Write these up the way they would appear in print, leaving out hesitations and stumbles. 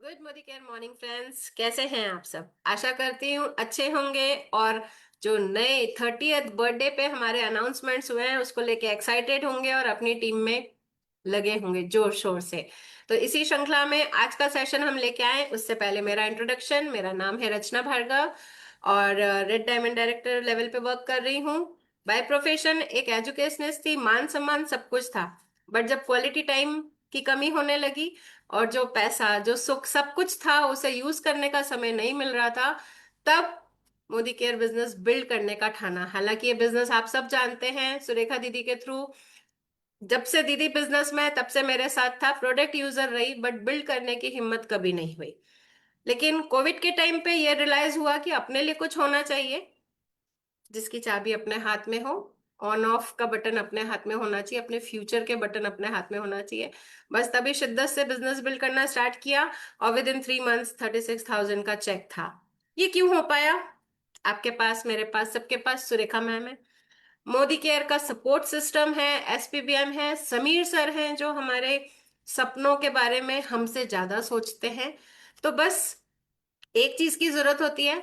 Good Modi care morning friends, कैसे हैं आप सब। आशा करती हूँ अच्छे होंगे। और जो नए 30th बर्थडे पे हमारे अनाउंसमेंट्स हुए हैं उसको लेके एक्साइटेड होंगे और अपनी टीम में लगे होंगे जोर शोर से। तो इसी श्रृंखला में आज का सेशन हम लेके आए। उससे पहले मेरा इंट्रोडक्शन। मेरा नाम है रचना भार्गव और रेड डायमंड डायरेक्टर लेवल पे वर्क कर रही हूँ। बाय प्रोफेशन एक एजुकेशनिस्ट थी, मान सम्मान सब कुछ था। बट जब क्वालिटी टाइम की कमी होने लगी और जो पैसा जो सुख सब कुछ था उसे यूज करने का समय नहीं मिल रहा था, तब मोदी केयर बिजनेस बिल्ड करने का ठाना। हालांकि ये बिजनेस आप सब जानते हैं सुरेखा दीदी के थ्रू। जब से दीदी बिजनेस में है, तब से मेरे साथ था। प्रोडक्ट यूजर रही बट बिल्ड करने की हिम्मत कभी नहीं हुई। लेकिन कोविड के टाइम पे ये रियलाइज हुआ कि अपने लिए कुछ होना चाहिए जिसकी चाबी अपने हाथ में हो। ऑन ऑफ का बटन अपने हाथ में होना चाहिए, अपने फ्यूचर के बटन अपने हाथ में होना चाहिए। बस तभी शिद्दत से बिजनेस बिल्ड करना स्टार्ट किया और विद इन 3 मंथ्स 36,000 का चेक था। ये क्यों हो पाया? आपके पास, मेरे पास, सबके पास सुरेखा मैम है, मोदी केयर का सपोर्ट सिस्टम है, एसपीबीएम है, समीर सर हैं जो हमारे सपनों के बारे में हमसे ज्यादा सोचते हैं। तो बस एक चीज की जरूरत होती है,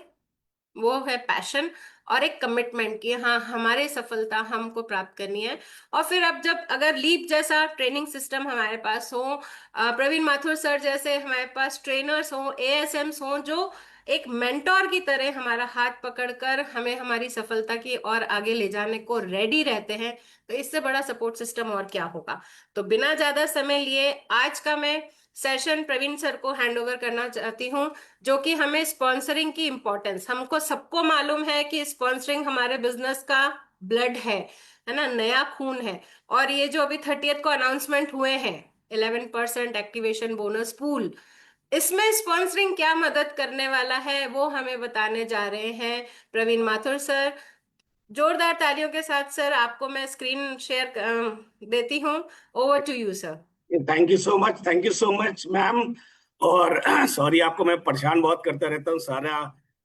वो है पैशन और एक कमिटमेंट की हाँ हमारी सफलता हमको प्राप्त करनी है। और फिर अब जब अगर लीप जैसा ट्रेनिंग सिस्टम हमारे पास हो, प्रवीण माथुर सर जैसे हमारे पास ट्रेनर्स हो, एएसएम्स हो जो एक मेंटोर की तरह हमारा हाथ पकड़कर हमें हमारी सफलता की और आगे ले जाने को रेडी रहते हैं, तो इससे बड़ा सपोर्ट सिस्टम और क्या होगा। तो बिना ज्यादा समय लिए आज का मैं सेशन प्रवीण सर को हैंड ओवर करना चाहती हूँ, जो कि हमें स्पॉन्सरिंग की इम्पोर्टेंस, हमको सबको मालूम है कि स्पॉन्सरिंग हमारे बिजनेस का ब्लड है ना, नया खून है। और ये जो अभी 30th को अनाउंसमेंट हुए हैं, 11% एक्टिवेशन बोनस पूल, इसमें स्पॉन्सरिंग क्या मदद करने वाला है वो हमें बताने जा रहे हैं प्रवीण माथुर सर। जोरदार तालियों के साथ सर आपको मैं स्क्रीन शेयर देती हूँ। Over to you sir. Thank you so much ma'am. और सॉरी, आपको मैं परेशान बहुत करता रहता हूँ सारा।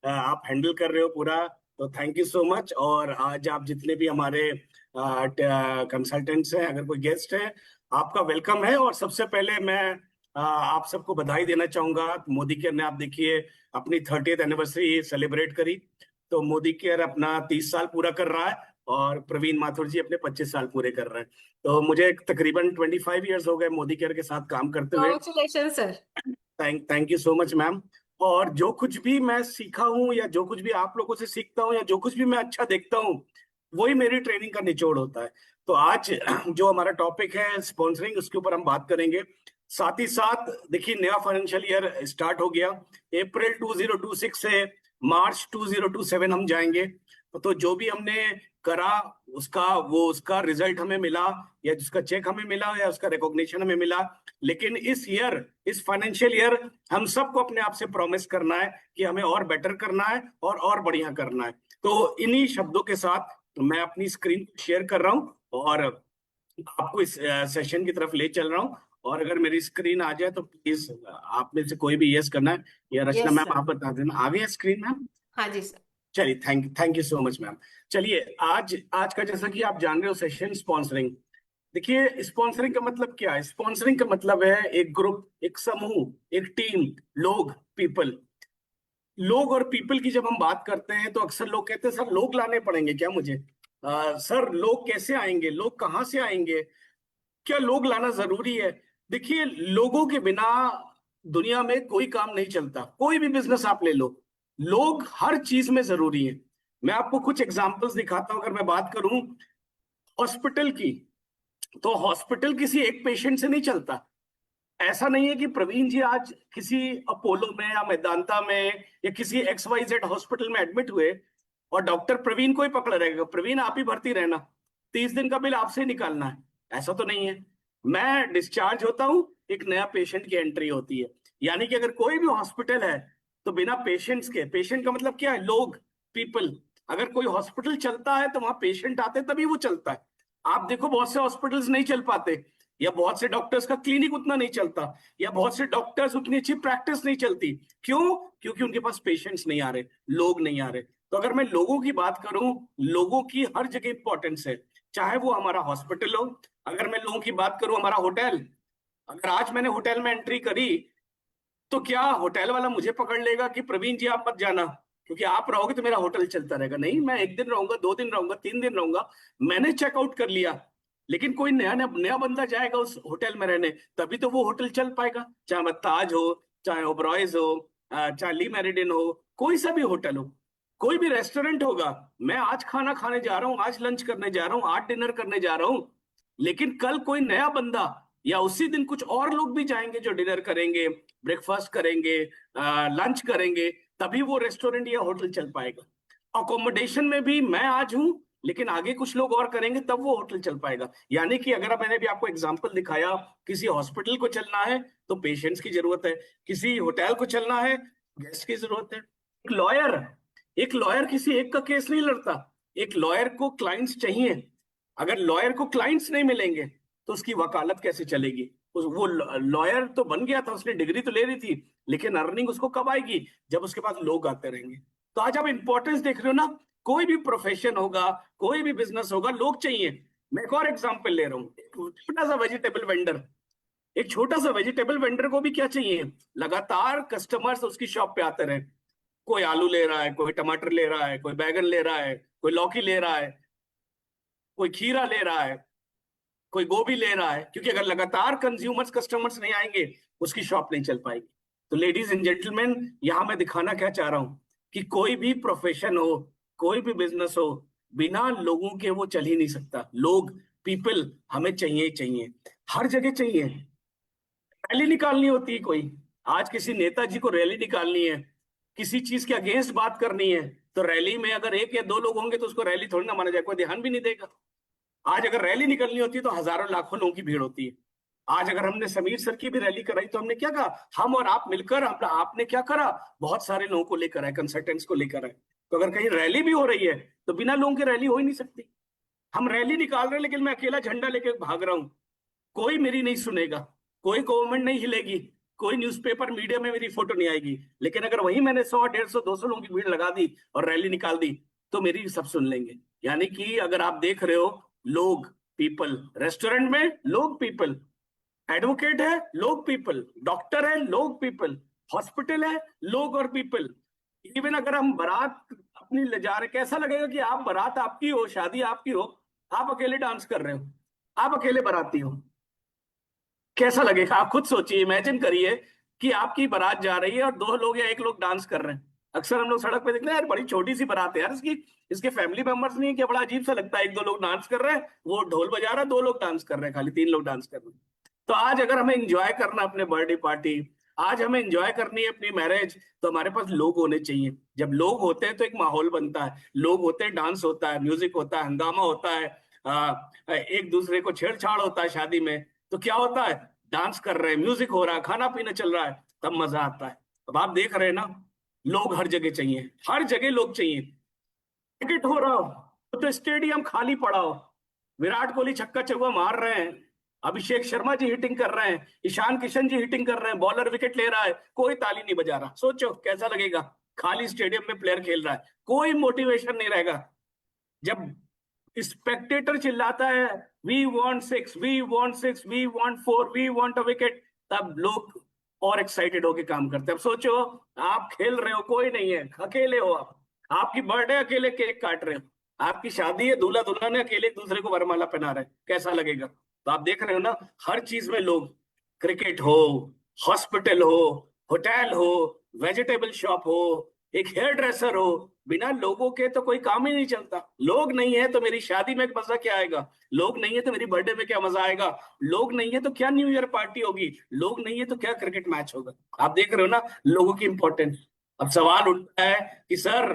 आप हैंडल कर रहे हो पूरा, तो थैंक यू सो मच। और आज आप जितने भी हमारे कंसल्टेंट्स हैं, अगर कोई गेस्ट है, आपका वेलकम है। और सबसे पहले मैं आप सबको बधाई देना चाहूंगा। मोदी केयर ने, आप देखिए, अपनी 30th एनिवर्सरी सेलिब्रेट करी। तो मोदी केयर अपना 30 साल पूरा कर रहा है और प्रवीण माथुर जी अपने 25 साल पूरे कर रहे हैं। तो मुझे तकरीबन 25 ईयर्स हो गए मोदी केयर के साथ काम करते हुए। Congratulation sir. Thank you so much ma'am. और जो कुछ भी मैं सीखा हूँ, या जो कुछ भी आप लोगों से सीखता हूँ, या जो कुछ भी मैं अच्छा देखता हूँ, वही मेरी ट्रेनिंग का निचोड़ होता है। तो आज जो हमारा टॉपिक है स्पॉन्सरिंग, उसके ऊपर हम बात करेंगे। साथ ही साथ देखिए, नया फाइनेंशियल ईयर स्टार्ट हो गया। अप्रैल 2026 से मार्च 2027 हम जाएंगे। तो जो भी हमने करा, उसका रिजल्ट हमें मिला, या जिसका चेक हमें मिला, या उसका रिकॉग्निशन हमें मिला। लेकिन इस फाइनेंशियल ईयर हम सबको अपने आप से प्रॉमिस करना है कि हमें और बेटर करना है और बढ़िया करना है। तो इन्हीं शब्दों के साथ मैं अपनी स्क्रीन शेयर कर रहा हूं और आपको इस सेशन की तरफ ले चल रहा हूं। और अगर मेरी स्क्रीन आ जाए तो प्लीज आप में से कोई भी यस करना है, या रचना यस मैम सर। आप बता देना। आ गया स्क्रीन मैम? हाँ जी सर। चलिए, thank you so much ma'am. चलिए, आज आज का, जैसा कि आप जान रहे हो, सेशन स्पॉन्सरिंग। देखिए, स्पॉन्सरिंग का मतलब क्या है? स्पॉन्सरिंग का मतलब है एक ग्रुप, एक समूह, एक टीम, लोग, पीपल। लोग और पीपल की जब हम बात करते हैं तो अक्सर लोग कहते हैं, सर लोग लाने पड़ेंगे क्या मुझे? सर लोग कैसे आएंगे, लोग कहाँ से आएंगे, क्या लोग लाना जरूरी है? देखिए, लोगों के बिना दुनिया में कोई काम नहीं चलता। कोई भी बिजनेस आप ले लो, लोग हर चीज में जरूरी है। मैं आपको कुछ एग्जांपल्स दिखाता हूं। अगर मैं बात करूं हॉस्पिटल की, तो हॉस्पिटल किसी एक पेशेंट से नहीं चलता। ऐसा नहीं है कि प्रवीण जी आज किसी अपोलो में या मेदांता में या किसी XYZ हॉस्पिटल में एडमिट हुए और डॉक्टर प्रवीण को ही पकड़ रहेगा, प्रवीण आप ही भर्ती रहना, 30 दिन का बिल आपसे ही निकालना है। ऐसा तो नहीं है। मैं डिस्चार्ज होता हूं, एक नया पेशेंट की एंट्री होती है। यानी कि अगर कोई भी हॉस्पिटल है तो बिना पेशेंट्स के, पेशेंट का मतलब क्या है? लोग, पीपल। अगर कोई हॉस्पिटल चलता है तो वहां पेशेंट आते तभी वो चलता है। आप देखो, बहुत से हॉस्पिटल्स नहीं चल पाते, या बहुत से डॉक्टर्स का क्लिनिक उतना नहीं चलता, या बहुत से डॉक्टर्स उतनी अच्छी प्रैक्टिस नहीं चलती। क्यों? क्योंकि उनके पास पेशेंट्स नहीं आ रहे, लोग नहीं आ रहे। तो अगर मैं लोगों की बात करूं, लोगों की हर जगह इंपॉर्टेंस है, चाहे वो हमारा हॉस्पिटल हो। अगर मैं लोगों की बात करूं, हमारा होटल, अगर आज मैंने होटल में एंट्री करी तो क्या होटल वाला मुझे पकड़ लेगा कि प्रवीण जी आप मत जाना, क्योंकि आप रहोगे तो मेरा होटल चलता रहेगा? नहीं, मैं एक दिन रहूंगा, 2 दिन रहूंगा, 3 दिन रहूंगा, मैंने चेकआउट कर लिया, लेकिन कोई नया नया नया बंदा जाएगा उस होटल में रहने, तभी तो वो होटल चल पाएगा। चाहे वह ताज हो, चाहे ओबरॉयज हो, चाहे ली मेरिडियन हो, कोई सा भी होटल हो, कोई भी रेस्टोरेंट होगा। मैं आज खाना खाने जा रहा हूँ, आज लंच करने जा रहा हूँ, आज डिनर करने जा रहा हूँ, लेकिन कल कोई नया बंदा या उसी दिन कुछ और लोग भी जाएंगे जो डिनर करेंगे, ब्रेकफास्ट करेंगे, लंच करेंगे, तभी वो रेस्टोरेंट या होटल चल पाएगा। अकोमोडेशन में भी मैं आज हूं, लेकिन आगे कुछ लोग और करेंगे, तब वो होटल चल पाएगा। यानी कि अगर मैंने भी आपको एग्जांपल दिखाया, किसी हॉस्पिटल को चलना है तो पेशेंट्स की जरूरत है, किसी होटल को चलना है गेस्ट की जरूरत है। लॉयर एक लॉयर किसी एक का केस नहीं लड़ता, एक लॉयर को क्लाइंट्स चाहिए। अगर लॉयर को क्लाइंट्स नहीं मिलेंगे तो उसकी वकालत कैसे चलेगी? वो लॉयर तो बन गया था, उसने डिग्री तो ले रही थी, लेकिन अर्निंग उसको कब आएगी? जब उसके पास लोग आते रहेंगे। तो आज आप इंपॉर्टेंस देख रहे हो ना, कोई भी प्रोफेशन होगा, कोई भी बिजनेस होगा, लोग चाहिए। मैं एक और एग्जांपल ले रहा हूँ, एक छोटा सा वेजिटेबल वेंडर को भी क्या चाहिए? लगातार कस्टमर्स उसकी शॉप पे आते रहे। कोई आलू ले रहा है, कोई टमाटर ले रहा है, कोई बैगन ले रहा है, कोई लौकी ले रहा है, कोई खीरा ले रहा है, कोई गोभी ले रहा है, क्योंकि अगर लगातार कंज्यूमर्स कस्टमर्स नहीं आएंगे, उसकी शॉप नहीं चल पाएगी। तो लेडीज एंड जेंटलमैन, यहां मैं दिखाना क्या चाह रहा हूं कि कोई भी प्रोफेशन हो, कोई भी बिजनेस हो, बिना लोगों के वो चल ही नहीं सकता। लोग, पीपल हमें चाहिए ही चाहिए, हर जगह चाहिए। रैली निकालनी होती है कोई, आज किसी नेताजी को रैली निकालनी है, किसी चीज के अगेंस्ट बात करनी है, तो रैली में अगर 1 या 2 लोग होंगे तो उसको रैली थोड़ी ना माना जाए, कोई ध्यान भी नहीं देगा। आज अगर रैली निकलनी होती है तो हजारों लाखों लोगों की भीड़ होती है। आज अगर हमने समीर सर की भी रैली कराई तो हमने क्या कहा? हम और आप मिलकर, आपने क्या करा? बहुत सारे लोगों को लेकर आए, कंसल्टेंट्स को लेकर आए। तो अगर कहीं रैली भी हो रही है तो बिना लोगों की रैली हो ही नहीं सकती। हम रैली निकाल रहे हैं लेकिन मैं अकेला झंडा लेके भाग रहा हूं, कोई मेरी नहीं सुनेगा, कोई गवर्नमेंट नहीं हिलेगी, कोई न्यूज़पेपर मीडिया में मेरी फोटो नहीं आएगी। लेकिन अगर वही मैंने 100, 150, 200 लोगों की भीड़ लगा दी और रैली निकाल दी, तो मेरी सब सुन लेंगे। यानी कि अगर आप देख रहे हो, लोग, पीपल, रेस्टोरेंट में लोग, पीपल, एडवोकेट है, लोग, पीपल, डॉक्टर है, लोग, पीपल, हॉस्पिटल है, लोग और पीपल। इवन अगर हम बारात अपनी ले जा रहे, कैसा लगेगा कि आप, बारात आपकी हो, शादी आपकी हो, आप अकेले डांस कर रहे हो, आप अकेले बाराती हो, कैसा लगेगा? आप खुद सोचिए, इमेजिन करिए कि आपकी बारात जा रही है और 2 लोग या 1 लोग डांस कर रहे हैं। अक्सर हम लोग सड़क पे देखते हैं, यार बड़ी छोटी सी बारात है यार, इसकी इसके फैमिली मेंबर्स नहीं है क्या? बड़ा अजीब सा लगता है, 1-2 लोग डांस कर रहे हैं, वो ढोल बजा रहा है, 2 लोग डांस कर रहे हैं, खाली 3 लोग डांस कर रहे हैं। तो आज अगर हमें एंजॉय करना अपने बर्थडे पार्टी, आज हमें एंजॉय करनी है अपनी मैरिज, तो हमारे पास लोग होने चाहिए। जब लोग होते हैं तो एक माहौल बनता है, लोग होते हैं, डांस होता है, म्यूजिक होता है, हंगामा होता है, एक दूसरे को छेड़छाड़ होता है शादी में। तो क्या होता है? डांस कर रहे हैं, म्यूजिक हो रहा है, खाना पीना चल रहा है, तब मजा आता है। अब आप देख रहे हैं ना, लोग हर जगह चाहिए, हर जगह लोग चाहिए। क्रिकेट हो रहा हो तो स्टेडियम खाली पड़ा हो, विराट कोहली छक्का चौका मार रहे हैं, अभिषेक शर्मा जी हिटिंग कर रहे हैं, ईशान किशन जी हिटिंग कर रहे हैं, बॉलर विकेट ले रहा है, कोई ताली नहीं बजा रहा। सोचो कैसा लगेगा? खाली स्टेडियम में प्लेयर खेल रहा है, कोई मोटिवेशन नहीं रहेगा। जब स्पेक्टेटर चिल्लाता है, we want 6, we want 6, we want 4, we want a wicket, तब लोग और एक्साइटेड होके काम करते हैं। अब सोचो, आप खेल रहे हो, कोई नहीं है, अकेले हो आप, आपकी बर्थडे अकेले केक काट रहे हो, आपकी शादी है, दूल्हा दुल्हन है, अकेले एक दूसरे को वरमाला पहना रहे हैं, कैसा लगेगा? तो आप देख रहे हो ना, हर चीज में लोग, क्रिकेट हो, हॉस्पिटल हो, होटल हो, वेजिटेबल शॉप हो, एक हेयर ड्रेसर हो, बिना लोगों के तो कोई काम ही नहीं चलता। लोग नहीं है तो मेरी शादी में मजा क्या आएगा? लोग नहीं है तो मेरी बर्थडे में क्या मजा आएगा? लोग नहीं है तो क्या न्यू ईयर पार्टी होगी? लोग नहीं है तो क्या क्रिकेट मैच होगा? आप देख रहे हो ना लोगों की इंपॉर्टेंस। अब सवाल उठता है कि सर,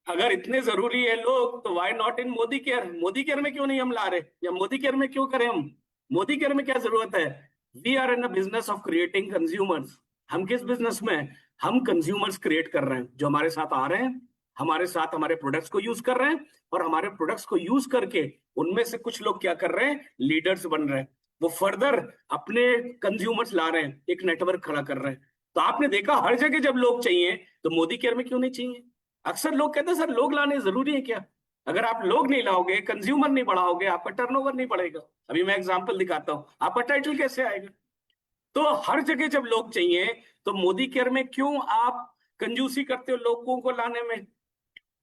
अगर इतने जरूरी है लोग, तो why not in Modi care? Modi care में क्यों नहीं हम ला रहे, या मोदी केयर में क्यों करें हम? मोदी केयर में क्या जरूरत है? We are in the business of creating consumers. हम किस बिजनेस में हैं? हम कंज्यूमर्स क्रिएट कर रहे हैं, जो हमारे साथ आ रहे हैं, हमारे साथ हमारे प्रोडक्ट्स को यूज कर रहे हैं, और हमारे प्रोडक्ट्स को यूज करके उनमें से कुछ लोग क्या कर रहे हैं? लीडर्स बन रहे हैं, वो फर्दर अपने कंज्यूमर्स ला रहे हैं, एक नेटवर्क खड़ा कर रहे हैं। तो आपने देखा हर जगह जब लोग चाहिए, तो मोदी केयर में क्यों नहीं चाहिए? अक्सर लोग कहते हैं सर लोग लाने जरूरी है क्या? अगर आप लोग नहीं लाओगे, कंज्यूमर नहीं बढ़ाओगे, आपका टर्नओवर नहीं बढ़ेगा। अभी मैं एग्जांपल दिखाता हूं, आपका टाइटल कैसे आएगा? तो हर जगह जब लोग चाहिए, तो मोदी केयर में क्यों आप कंजूसी करते हो लोगों को लाने में?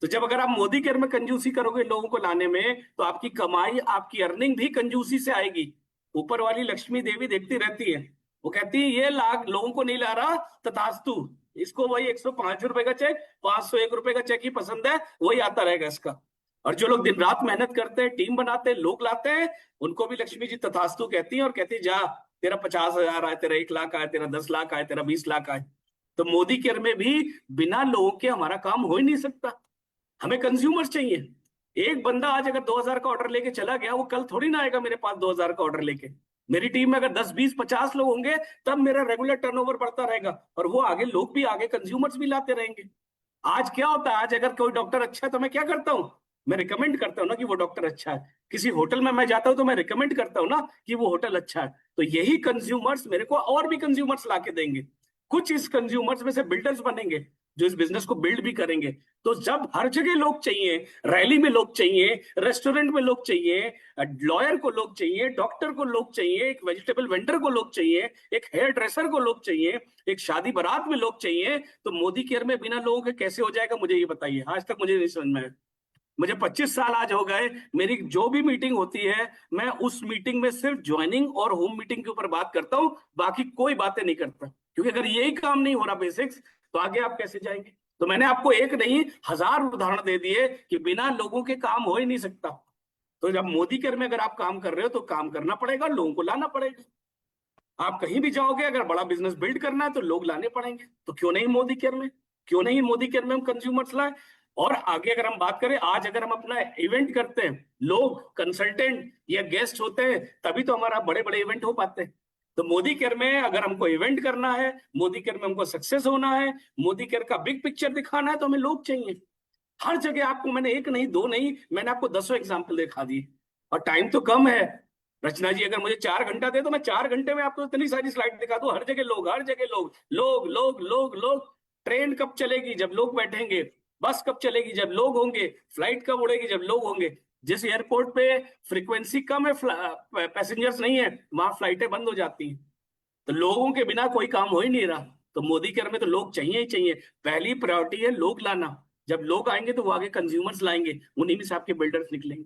तो जब अगर आप मोदी केयर में कंजूसी करोगे लोगों को लाने में, तो आपकी कमाई, आपकी अर्निंग भी कंजूसी से आएगी। ऊपर वाली लक्ष्मी देवी देखती रहती है, वो कहती है ये लाख लोगों को नहीं ला रहा, तथास्तु, इसको वही 105 रुपए का चेक, 501 रुपए का चेक ही पसंद है, वही आता रहेगा इसका। और जो लोग दिन रात मेहनत करते हैं, टीम बनाते हैं, लोग लाते हैं, उनको भी लक्ष्मी जी तथास्तु कहती है और कहती है जा, तेरा 50,000 आए, तेरा 1 लाख आए, तेरा 10 लाख आए, तेरा 20 लाख आए। तो मोदी केयर में भी बिना लोगों के हमारा काम हो ही नहीं सकता। हमें कंज्यूमर्स चाहिए। एक बंदा आज अगर 2,000 का ऑर्डर लेके चला गया, वो कल थोड़ी ना आएगा मेरे पास 2,000 का ऑर्डर लेके। मेरी टीम में अगर 10, 20, 50 लोग होंगे, तब मेरा रेगुलर टर्नओवर बढ़ता रहेगा, और वो आगे लोग भी आगे कंज्यूमर्स भी लाते रहेंगे। आज क्या होता है, आज अगर कोई डॉक्टर अच्छा है तो मैं क्या करता हूँ, मैं रिकमेंड करता हूँ ना कि वो डॉक्टर अच्छा है। किसी होटल में मैं जाता हूँ तो मैं रिकमेंड करता हूँ ना कि वो होटल अच्छा है। तो यही कंज्यूमर्स मेरे को और भी कंज्यूमर्स ला के देंगे। कुछ इस कंज्यूमर्स में से बिल्डर्स बनेंगे जो इस बिजनेस को बिल्ड भी करेंगे। तो जब हर जगह लोग चाहिए, रैली में लोग चाहिए, रेस्टोरेंट में लोग चाहिए, लॉयर को लोग चाहिए, डॉक्टर को लोग चाहिए, एक वेजिटेबल वेंडर को लोग चाहिए, एक हेयर ड्रेसर को लोग चाहिए, एक शादी बारात में लोग चाहिए, तो मोदी केयर में बिना लोगों के कैसे हो जाएगा, मुझे ये बताइए। आज तक मुझे नहीं समझ में आया। मुझे 25 साल आज हो गए, मेरी जो भी मीटिंग होती है, मैं उस मीटिंग में सिर्फ ज्वाइनिंग और होम मीटिंग के ऊपर बात करता हूं, बाकी कोई बातें नहीं करता। क्योंकि अगर यही काम नहीं हो रहा बेसिक्स, तो आगे आप कैसे जाएंगे? तो मैंने आपको एक नहीं, 1000 उदाहरण दे दिए कि बिना लोगों के काम हो ही नहीं सकता। तो जब मोदी केयर में अगर आप काम कर रहे हो, तो काम करना पड़ेगा, लोगों को लाना पड़ेगा। आप कहीं भी जाओगे, अगर बड़ा बिजनेस बिल्ड करना है तो लोग लाने पड़ेंगे। तो क्यों नहीं मोदी केयर में, क्यों नहीं मोदी केयर में हम कंज्यूमर्स लाए? और आगे अगर हम बात करें, आज अगर हम अपना इवेंट करते हैं, लोग कंसल्टेंट या गेस्ट होते हैं, तभी तो हमारा बड़े बड़े इवेंट हो पाते हैं। तो मोदी केयर में अगर हमको इवेंट करना है, मोदी केयर में हमको सक्सेस होना है, मोदी केयर का बिग पिक्चर दिखाना है, तो हमें लोग चाहिए। हर जगह आपको मैंने एक नहीं, दो नहीं, मैंने आपको 10 एग्जाम्पल दिखा दिए। और टाइम तो कम है। रचना जी अगर मुझे 4 घंटा दे, तो मैं 4 घंटे में आपको इतनी सारी स्लाइड दिखा दूं। हर जगह लोग, हर जगह लोग, लोग लोग लोग लोग। ट्रेन कब चलेगी? जब लोग बैठेंगे। बस कब चलेगी? जब लोग होंगे। फ्लाइट कब उड़ेगी? जब लोग होंगे। जिस एयरपोर्ट पे फ्रीक्वेंसी कम है, पैसेंजर्स नहीं है, वहां फ्लाइटें बंद हो जाती हैं। तो लोगों के बिना कोई काम हो ही नहीं रहा। तो मोदी केयर में तो लोग चाहिए ही चाहिए। पहली प्रायोरिटी है लोग लाना। जब लोग आएंगे तो वो आगे कंज्यूमर्स लाएंगे, उन्हीं में से आपके बिल्डर्स निकलेंगे।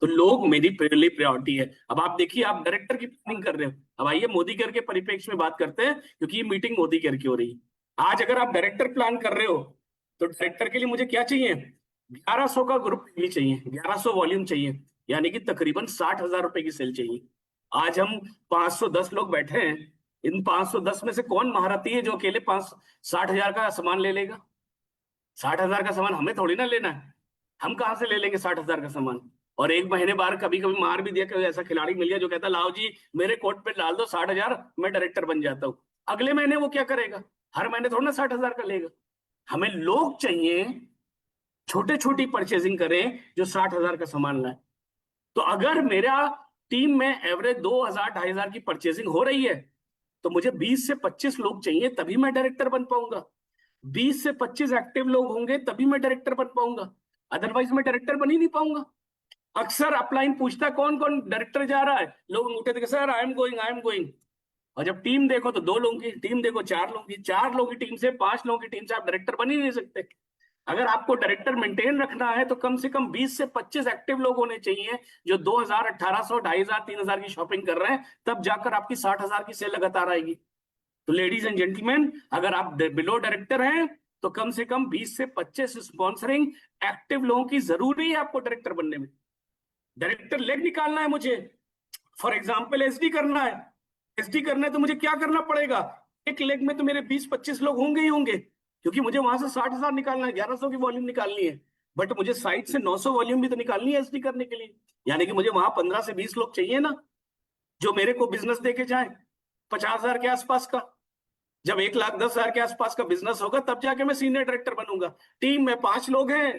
तो लोग मेरी पहली प्रायोरिटी है। अब आप देखिए, आप डायरेक्टर की प्लानिंग कर रहे हो। अब आइए मोदी केयर के परिप्रेक्ष्य में बात करते हैं, क्योंकि ये मीटिंग मोदी केयर की हो रही है। आज अगर आप डायरेक्टर प्लान कर रहे हो, तो डायरेक्टर के लिए मुझे क्या चाहिए? 1100 का ग्रुप भी चाहिए, 1100 वॉल्यूम चाहिए, यानी कि तकरीबन 60,000 रुपए की सेल चाहिए। आज हम 510 लोग बैठे हैं। इन 510 में से कौन महारथी है जो अकेले 60,000 का सामान ले लेगा? 60,000 का सामान हमें थोड़ी ना लेना है। हम कहाँ से ले लेंगे 60,000 का सामान? और एक महीने बाद कभी कभी मार भी दिया, कभी ऐसा खिलाड़ी मिल गया जो कहता लाओ जी मेरे कोट पे डाल दो 60,000, मैं डायरेक्टर बन जाता हूँ। अगले महीने वो क्या करेगा? हर महीने थोड़ा ना 60,000 का लेगा। हमें लोग चाहिए, छोटे छोटी परचेजिंग करें, जो 60,000 का सामान लाए। तो अगर मेरा टीम में एवरेज 2,000 2,500 की परचेजिंग हो रही है, तो मुझे 20 से 25 लोग चाहिए, तभी मैं डायरेक्टर बन पाऊंगा। 20 से 25 एक्टिव लोग होंगे तभी मैं डायरेक्टर बन पाऊंगा, अदरवाइज मैं डायरेक्टर बन ही नहीं पाऊंगा। अक्सर अपलाइन पूछता है कौन कौन डायरेक्टर जा रहा है, लोग अंगूठे देखे sir I am going, I am going. और जब टीम देखो तो 2 लोगों की टीम देखो, 4 लोगों की, 4 लोगों की टीम से, 5 लोगों की टीम से आप डायरेक्टर बन ही नहीं सकते। अगर आपको डायरेक्टर मेंटेन रखना है, तो कम से कम 20 से 25 एक्टिव लोग होने चाहिए, जो 2,000 1,800 2,500 3,000 की शॉपिंग कर रहे हैं, तब जाकर आपकी 60,000 की सेल लगातार आएगी। तो लेडीज एंड जेंटलमैन, अगर आप बिलो डायरेक्टर हैं, तो कम से कम 20 से 25 स्पॉन्सरिंग एक्टिव लोगों की जरूरी है आपको डायरेक्टर बनने में। डायरेक्टर लेग निकालना है मुझे, फॉर एग्जाम्पल एसडी करना है। एसडी करना है तो मुझे क्या करना पड़ेगा? एक लेग में तो मेरे 20-25 लोग होंगे ही होंगे, क्योंकि मुझे वहां से 60,000 निकालना है, 1,100 की वॉल्यूम निकालनी है। बट मुझे साइड से 900 वॉल्यूम भी तो निकालनी है एसडी करने के लिए। यानी कि मुझे वहां 15 से 20 लोग चाहिए ना, जो मेरे को बिजनेस देके जाए 50,000 के आसपास का। जब 1,10,000 के आसपास का बिजनेस होगा, तब जाके मैं सीनियर डायरेक्टर बनूंगा। टीम में 5 लोग हैं।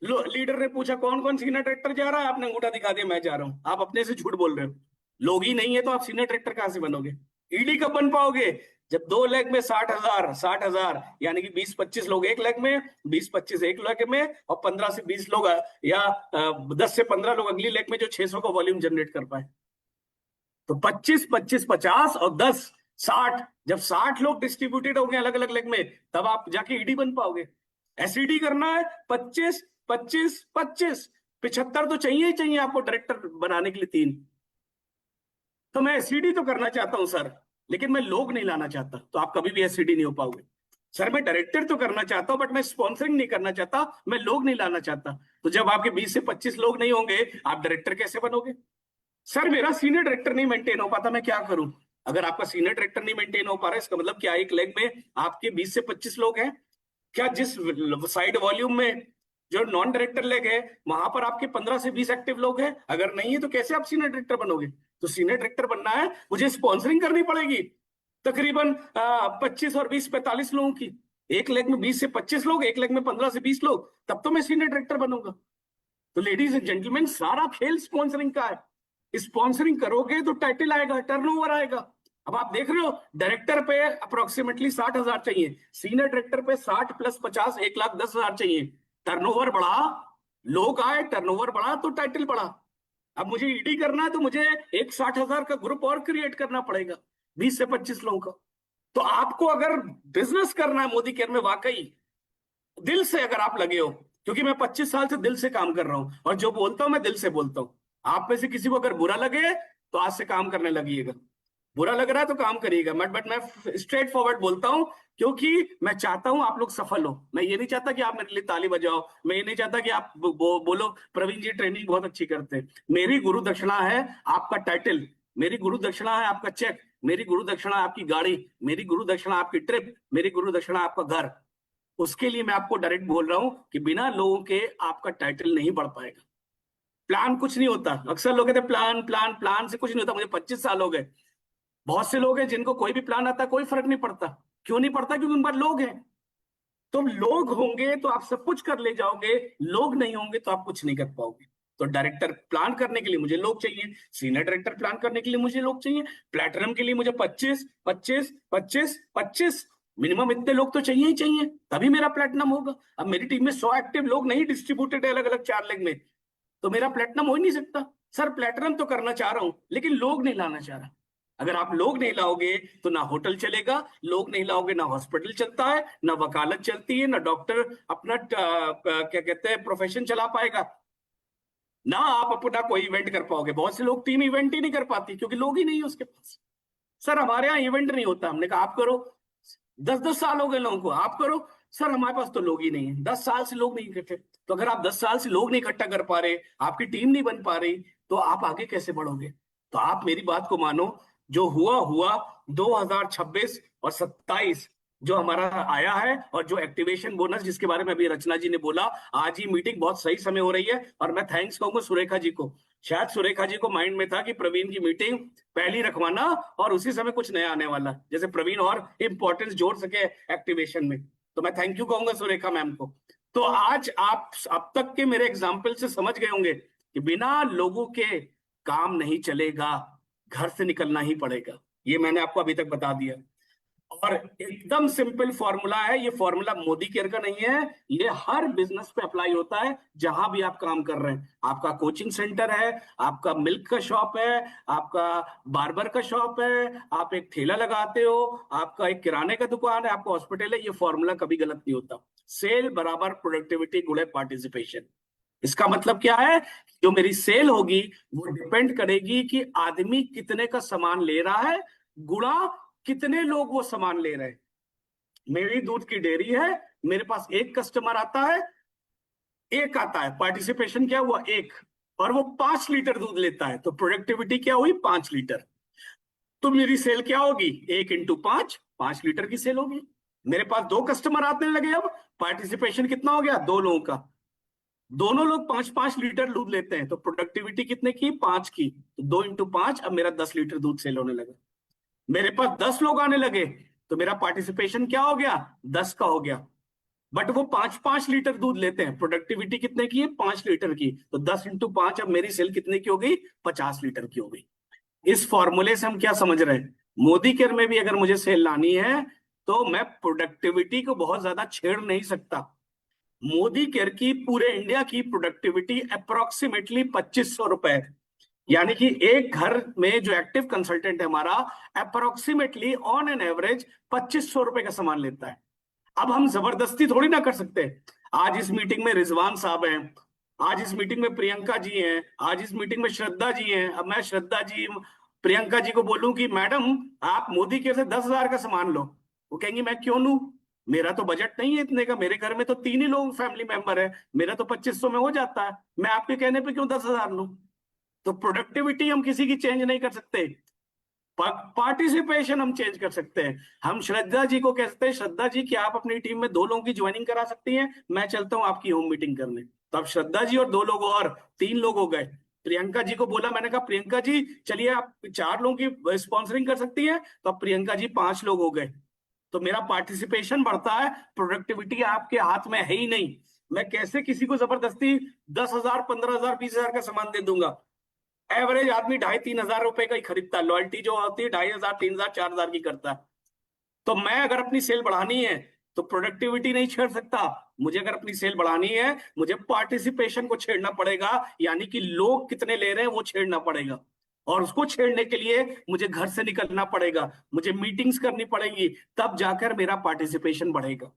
लीडर ने पूछा कौन कौन सीनियर डायरेक्टर जा रहा है, आपने अंगूठा दिखा दिया मैं जा रहा हूं। आप अपने से झूठ बोल रहे हो। लोग ही नहीं है तो आप सीनियर डायरेक्टर कहां से बनोगे? ईडी कब बन पाओगे? जब 2 लेग में 60,000, 60,000 यानी कि 20-25 लोग एक लेग में, 20-25 एक लेग में, और 15 से 20 लोग या 10 से 15 लोग अगली लेग में, जो 600 का वॉल्यूम जनरेट कर पाए। तो 25, 25, 50 और 10, 60। जब 60 लोग डिस्ट्रीब्यूटेड होंगे अलग अलग लेग में, तब आप जाके ईडी बन पाओगे। एसईडी करना है 25, 25, 25, 75 तो चाहिए ही चाहिए आपको डायरेक्टर बनाने के लिए 3। तो मैं एसईडी तो करना चाहता हूं सर, लेकिन मैं लोग नहीं लाना चाहता, तो आप कभी भी एसईडी नहीं हो पाओगे। सर मैं डायरेक्टर तो करना चाहता हूं, बट मैं स्पॉन्सरिंग नहीं करना चाहता, मैं लोग नहीं लाना चाहता। तो जब आपके 20 से 25 लोग नहीं होंगे, आप डायरेक्टर कैसे बनोगे? सर मेरा सीनियर डायरेक्टर नहीं मेंटेन हो पाता, मैं क्या करूं? अगर आपका सीनियर डायरेक्टर नहीं मेंटेन हो पा रहा है, इसका मतलब क्या एक लेग में आपके 20 से 25 लोग हैं? क्या जिस साइड वॉल्यूम में जो नॉन डायरेक्टर लेग है, वहां पर आपके 15 से 20 एक्टिव लोग हैं? अगर नहीं है तो कैसे आप सीनियर डायरेक्टर बनोगे? तो सीनियर डायरेक्टर बनना है, मुझे स्पॉन्सरिंग करनी पड़ेगी तकरीबन 25 और 20, 45 लोगों की। एक लेग में 20 से 25 लोग, एक लेग में 15 से 20 लोग, तब तो मैं सीनियर डायरेक्टर बनूंगा। तो लेडीज एंड जेंटलमैन, सारा खेल स्पॉन्सरिंग का है। स्पॉन्सरिंग करोगे तो टाइटल आएगा, टर्नओवर आएगा। अब आप देख रहे हो डायरेक्टर पे अप्रोक्सीमेटली 60,000 चाहिए, सीनियर डायरेक्टर पे 60 प्लस 50, 1,10,000 चाहिए। टर्नओवर बढ़ा, लोग आए, टर्नओवर बढ़ा तो टाइटल बढ़ा। अब मुझे ईडी करना है तो मुझे एक 60,000 का ग्रुप और क्रिएट करना पड़ेगा, 20 से 25 लोगों का। तो आपको अगर बिजनेस करना है मोदी केयर में, वाकई दिल से अगर आप लगे हो, क्योंकि मैं 25 साल से दिल से काम कर रहा हूं, और जो बोलता हूं मैं दिल से बोलता हूं। आप में से किसी को अगर बुरा लगे तो आज से काम करने लगिएगा, बुरा लग रहा है तो काम करिएगा। बट मैं स्ट्रेट फॉरवर्ड बोलता हूं, क्योंकि मैं चाहता हूं आप लोग सफल हो। मैं ये नहीं चाहता कि आप मेरे लिए ताली बजाओ, मैं ये नहीं चाहता कि आप बोलो प्रवीण जी ट्रेनिंग बहुत अच्छी करते हैं। मेरी गुरु दक्षिणा है आपका टाइटल, मेरी गुरु दक्षिणा है आपका चेक, मेरी गुरु दक्षिणा आपकी गाड़ी, मेरी गुरु दक्षिणा आपकी ट्रिप, मेरी गुरु दक्षिणा आपका घर। उसके लिए मैं आपको डायरेक्ट बोल रहा हूं कि बिना लोगों के आपका टाइटल नहीं बढ़ पाएगा। प्लान कुछ नहीं होता, अक्सर लोग कहते हैं प्लान प्लान प्लान से कुछ नहीं होता। मुझे 25 साल हो गए, बहुत से लोग हैं जिनको कोई भी प्लान आता, कोई फर्क नहीं पड़ता। क्यों नहीं पड़ता? क्योंकि उन पर लोग हैं। तो लोग होंगे तो आप सब कुछ कर ले जाओगे, लोग नहीं होंगे तो आप कुछ नहीं कर पाओगे। तो डायरेक्टर प्लान करने के लिए मुझे लोग चाहिए, सीनियर डायरेक्टर प्लान करने के लिए मुझे लोग चाहिए, प्लेटिनम के लिए मुझे 25, 25, 25, 25 मिनिमम इतने लोग तो चाहिए ही चाहिए, तभी मेरा प्लेटिनम होगा। अब मेरी टीम में 100 एक्टिव लोग नहीं डिस्ट्रीब्यूटेड है अलग अलग 4 लेग में, तो मेरा प्लेटिनम हो ही नहीं सकता। सर प्लेटिनम तो करना चाह रहा हूं, लेकिन लोग नहीं लाना चाह रहा। अगर आप लोग नहीं लाओगे तो ना होटल चलेगा, लोग नहीं लाओगे ना हॉस्पिटल चलता है, ना वकालत चलती है, ना डॉक्टर अपना क्या कहते हैं प्रोफेशन चला पाएगा, ना आप अपना कोई इवेंट कर पाओगे। बहुत से लोग टीम इवेंट ही नहीं कर पाती क्योंकि लोग ही नहीं है उसके पास। सर हमारे यहाँ इवेंट नहीं होता। हमने कहा आप करो, 10-10 साल हो गए लोगों को, आप करो। सर हमारे पास तो लोग ही नहीं है, 10 साल से लोग नहीं इकट्ठे। तो अगर आप 10 साल से लोग नहीं इकट्ठा कर पा रहे, आपकी टीम नहीं बन पा रही, तो आप आगे कैसे बढ़ोगे? तो आप मेरी बात को मानो, जो हुआ हुआ। 2026 और 27 जो हमारा आया है, और जो एक्टिवेशन बोनस जिसके बारे में अभी रचना जी ने बोला, आज ही मीटिंग बहुत सही समय हो रही है। और मैं थैंक्स कहूंगा सुरेखा जी को। शायद सुरेखा जी को माइंड में था कि प्रवीण की मीटिंग पहली रखवाना, और उसी समय कुछ नया आने वाला, जैसे प्रवीण और इंपॉर्टेंस जोड़ सके एक्टिवेशन में। तो मैं थैंक यू कहूंगा सुरेखा मैम को। तो आज आप अब तक के मेरे एग्जाम्पल से समझ गए होंगे कि बिना लोगों के काम नहीं चलेगा, घर से निकलना ही पड़ेगा। ये मैंने आपको अभी तक बता दिया। और एकदम सिंपल फॉर्मूला है, ये फॉर्मूला मोदी केयर का नहीं है, ये हर बिजनेस पे अप्लाई होता है जहां भी आप काम कर रहे हैं। आपका कोचिंग सेंटर है, आपका मिल्क का शॉप है, आपका बार्बर का शॉप है, आप एक ठेला लगाते हो, आपका एक किराने का दुकान है, आपका हॉस्पिटल है, ये फॉर्मूला कभी गलत नहीं होता। सेल बराबर प्रोडक्टिविटी गुणे पार्टिसिपेशन। इसका मतलब क्या है? जो मेरी सेल होगी वो डिपेंड करेगी कि आदमी कितने का सामान ले रहा है, गुणा कितने लोग वो सामान ले रहे हैं। मेरी दूध की डेयरी है, मेरे पास एक कस्टमर आता है, एक आता है, पार्टिसिपेशन क्या हुआ? एक। और वो 5 लीटर दूध लेता है, तो प्रोडक्टिविटी क्या हुई? 5 लीटर। तो मेरी सेल क्या होगी? 1 × 5, 5 लीटर की सेल होगी। मेरे पास 2 कस्टमर आने लगे, अब पार्टिसिपेशन कितना हो गया? 2 लोगों का। दोनों लोग 5-5 लीटर दूध लेते हैं, तो प्रोडक्टिविटी कितने की? 5 की। तो 2 × 5, अब मेरा 10 लीटर दूध सेल होने लगा। मेरे पास 10 लोग आने लगे, तो मेरा पार्टिसिपेशन क्या हो गया? 10 का हो गया। बट वो 5-5 लीटर दूध लेते हैं, प्रोडक्टिविटी कितने की है? 5 लीटर की। तो 10 × 5, अब मेरी सेल कितने की हो गई? 50 लीटर की हो गई। इस फॉर्मूले से हम क्या समझ रहे हैं? मोदी केयर में भी अगर मुझे सेल लानी है, तो मैं प्रोडक्टिविटी को बहुत ज्यादा छेड़ नहीं सकता। मोदी केयर की पूरे इंडिया की प्रोडक्टिविटी अप्रोक्सीमेटली 2500 रुपए है। यानी कि एक घर में जो एक्टिव कंसल्टेंट है हमारा, अप्रोक्सीमेटली ऑन एन एवरेज 2500 रुपए का सामान लेता है। अब हम जबरदस्ती थोड़ी ना कर सकते। आज इस मीटिंग में रिजवान साहब हैं, आज इस मीटिंग में प्रियंका जी हैं, आज इस मीटिंग में श्रद्धा जी हैं। अब मैं श्रद्धा जी, प्रियंका जी को बोलूं कि मैडम आप मोदी केयर से 10,000 का सामान लो, वो कहेंगी मैं क्यों लूं, मेरा तो बजट नहीं है इतने का, मेरे घर में तो 3 ही लोग फैमिली मेंबर है, मेरा तो 2500 में हो जाता है, मैं आपके कहने पे क्यों 10,000 लूं। तो प्रोडक्टिविटी हम किसी की चेंज नहीं कर सकते, पार्टिसिपेशन हम चेंज कर सकते हैं। हम श्रद्धा जी को कहते हैं, श्रद्धा जी क्या आप अपनी टीम में 2 लोगों की ज्वाइनिंग करा सकती हैं, मैं चलता हूं आपकी होम मीटिंग करने। तो अब श्रद्धा जी और 2 लोग और 3 लोग हो गए। प्रियंका जी को बोला, मैंने कहा प्रियंका जी चलिए आप 4 लोगों की स्पॉन्सरिंग कर सकती हैं, तो अब प्रियंका जी 5 लोग हो गए। तो मेरा पार्टिसिपेशन बढ़ता है, प्रोडक्टिविटी आपके हाथ में है ही नहीं। मैं कैसे किसी को जबरदस्ती 10,000, 15,000, 20,000 का सामान दे दूंगा। एवरेज आदमी 2,500-3,000 रुपए का ही खरीदता है, लॉयल्टी जो होती है 2,500, 3,000, 4,000 की करता है। तो मैं अगर अपनी सेल बढ़ानी है तो प्रोडक्टिविटी नहीं छेड़ सकता। मुझे अगर अपनी सेल बढ़ानी है, मुझे पार्टिसिपेशन को छेड़ना पड़ेगा, यानी कि लोग कितने ले रहे हैं वो छेड़ना पड़ेगा। और उसको छेड़ने के लिए मुझे घर से निकलना पड़ेगा, मुझे मीटिंग्स करनी पड़ेगी, तब जाकर मेरा पार्टिसिपेशन बढ़ेगा।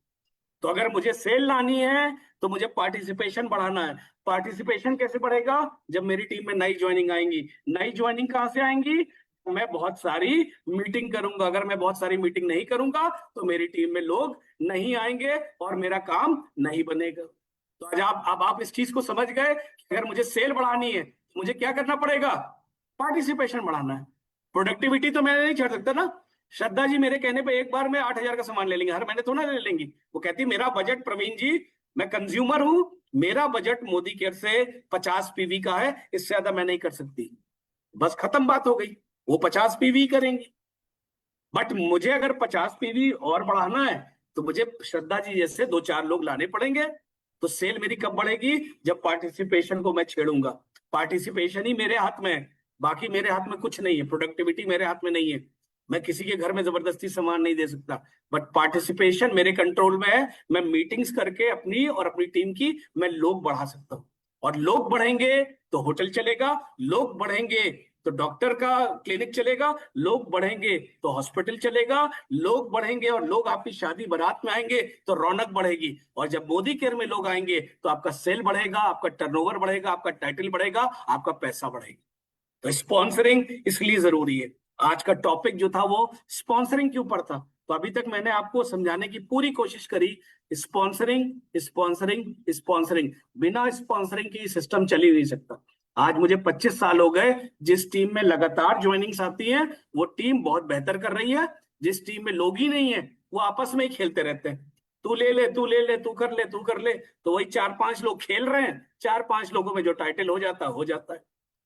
तो अगर मुझे सेल लानी है तो मुझे पार्टिसिपेशन बढ़ाना है। पार्टिसिपेशन कैसे बढ़ेगा, जब मेरी टीम में नई ज्वाइनिंग आएंगी। नई ज्वाइनिंग कहां से आएंगी, मैं बहुत सारी मीटिंग करूंगा। अगर मैं बहुत सारी मीटिंग नहीं करूंगा तो मेरी टीम में लोग नहीं आएंगे और मेरा काम नहीं बनेगा। तो आज अब आप इस चीज को समझ गए कि अगर मुझे सेल बढ़ानी है तो मुझे क्या करना पड़ेगा, पार्टिसिपेशन बढ़ाना है। प्रोडक्टिविटी तो मैं नहीं छेड़ सकता ना। श्रद्धा जी मेरे कहने पे एक बार में 8,000 का सामान ले लेंगे, हर महीने तो ना ले लेंगी। वो कहती मेरा बजट प्रवीण जी, मैं कंज्यूमर हूं, मेरा बजट मोदी केयर से 50 पीवी का है, इससे ज्यादा मैं नहीं कर सकती। बस खत्म बात हो गई, वो 50 पीवी करेंगी। बट मुझे अगर 50 पीवी और बढ़ाना है तो मुझे श्रद्धा जी जैसे 2-4 लोग लाने पड़ेंगे। तो सेल मेरी कब बढ़ेगी, जब पार्टिसिपेशन को मैं छेड़ूंगा। पार्टिसिपेशन ही मेरे हाथ में है, बाकी मेरे हाथ में कुछ नहीं है, प्रोडक्टिविटी मेरे हाथ में नहीं है। मैं किसी के घर में जबरदस्ती सामान नहीं दे सकता, बट पार्टिसिपेशन मेरे कंट्रोल में है। मैं मीटिंग्स करके अपनी और अपनी टीम की मैं लोग बढ़ा सकता हूँ। और लोग बढ़ेंगे तो होटल चलेगा, लोग बढ़ेंगे तो डॉक्टर का क्लिनिक चलेगा, लोग बढ़ेंगे तो हॉस्पिटल चलेगा, लोग बढ़ेंगे और लोग आपकी शादी बारात में आएंगे तो रौनक बढ़ेगी। और जब मोदी केयर में लोग आएंगे तो आपका सेल बढ़ेगा, आपका टर्नओवर बढ़ेगा, आपका टाइटल बढ़ेगा, आपका पैसा बढ़ेगा। तो स्पॉन्सरिंग इसलिए जरूरी है। आज का टॉपिक जो था वो स्पॉन्सरिंग के ऊपर था। तो अभी तक मैंने आपको समझाने की पूरी कोशिश करी, स्पॉन्सरिंग स्पॉन्सरिंग स्पॉन्सरिंग, बिना स्पॉन्सरिंग की सिस्टम चल ही नहीं सकता। आज मुझे 25 साल हो गए, जिस टीम में लगातार ज्वाइनिंग्स आती हैं वो टीम बहुत बेहतर कर रही है। जिस टीम में लोग ही नहीं है वो आपस में ही खेलते रहते हैं, तू ले ले, तू ले ले, तू कर ले, तू कर ले। तो वही 4-5 लोग खेल रहे हैं, 4-5 लोगों में जो टाइटल हो जाता है हो जाता है।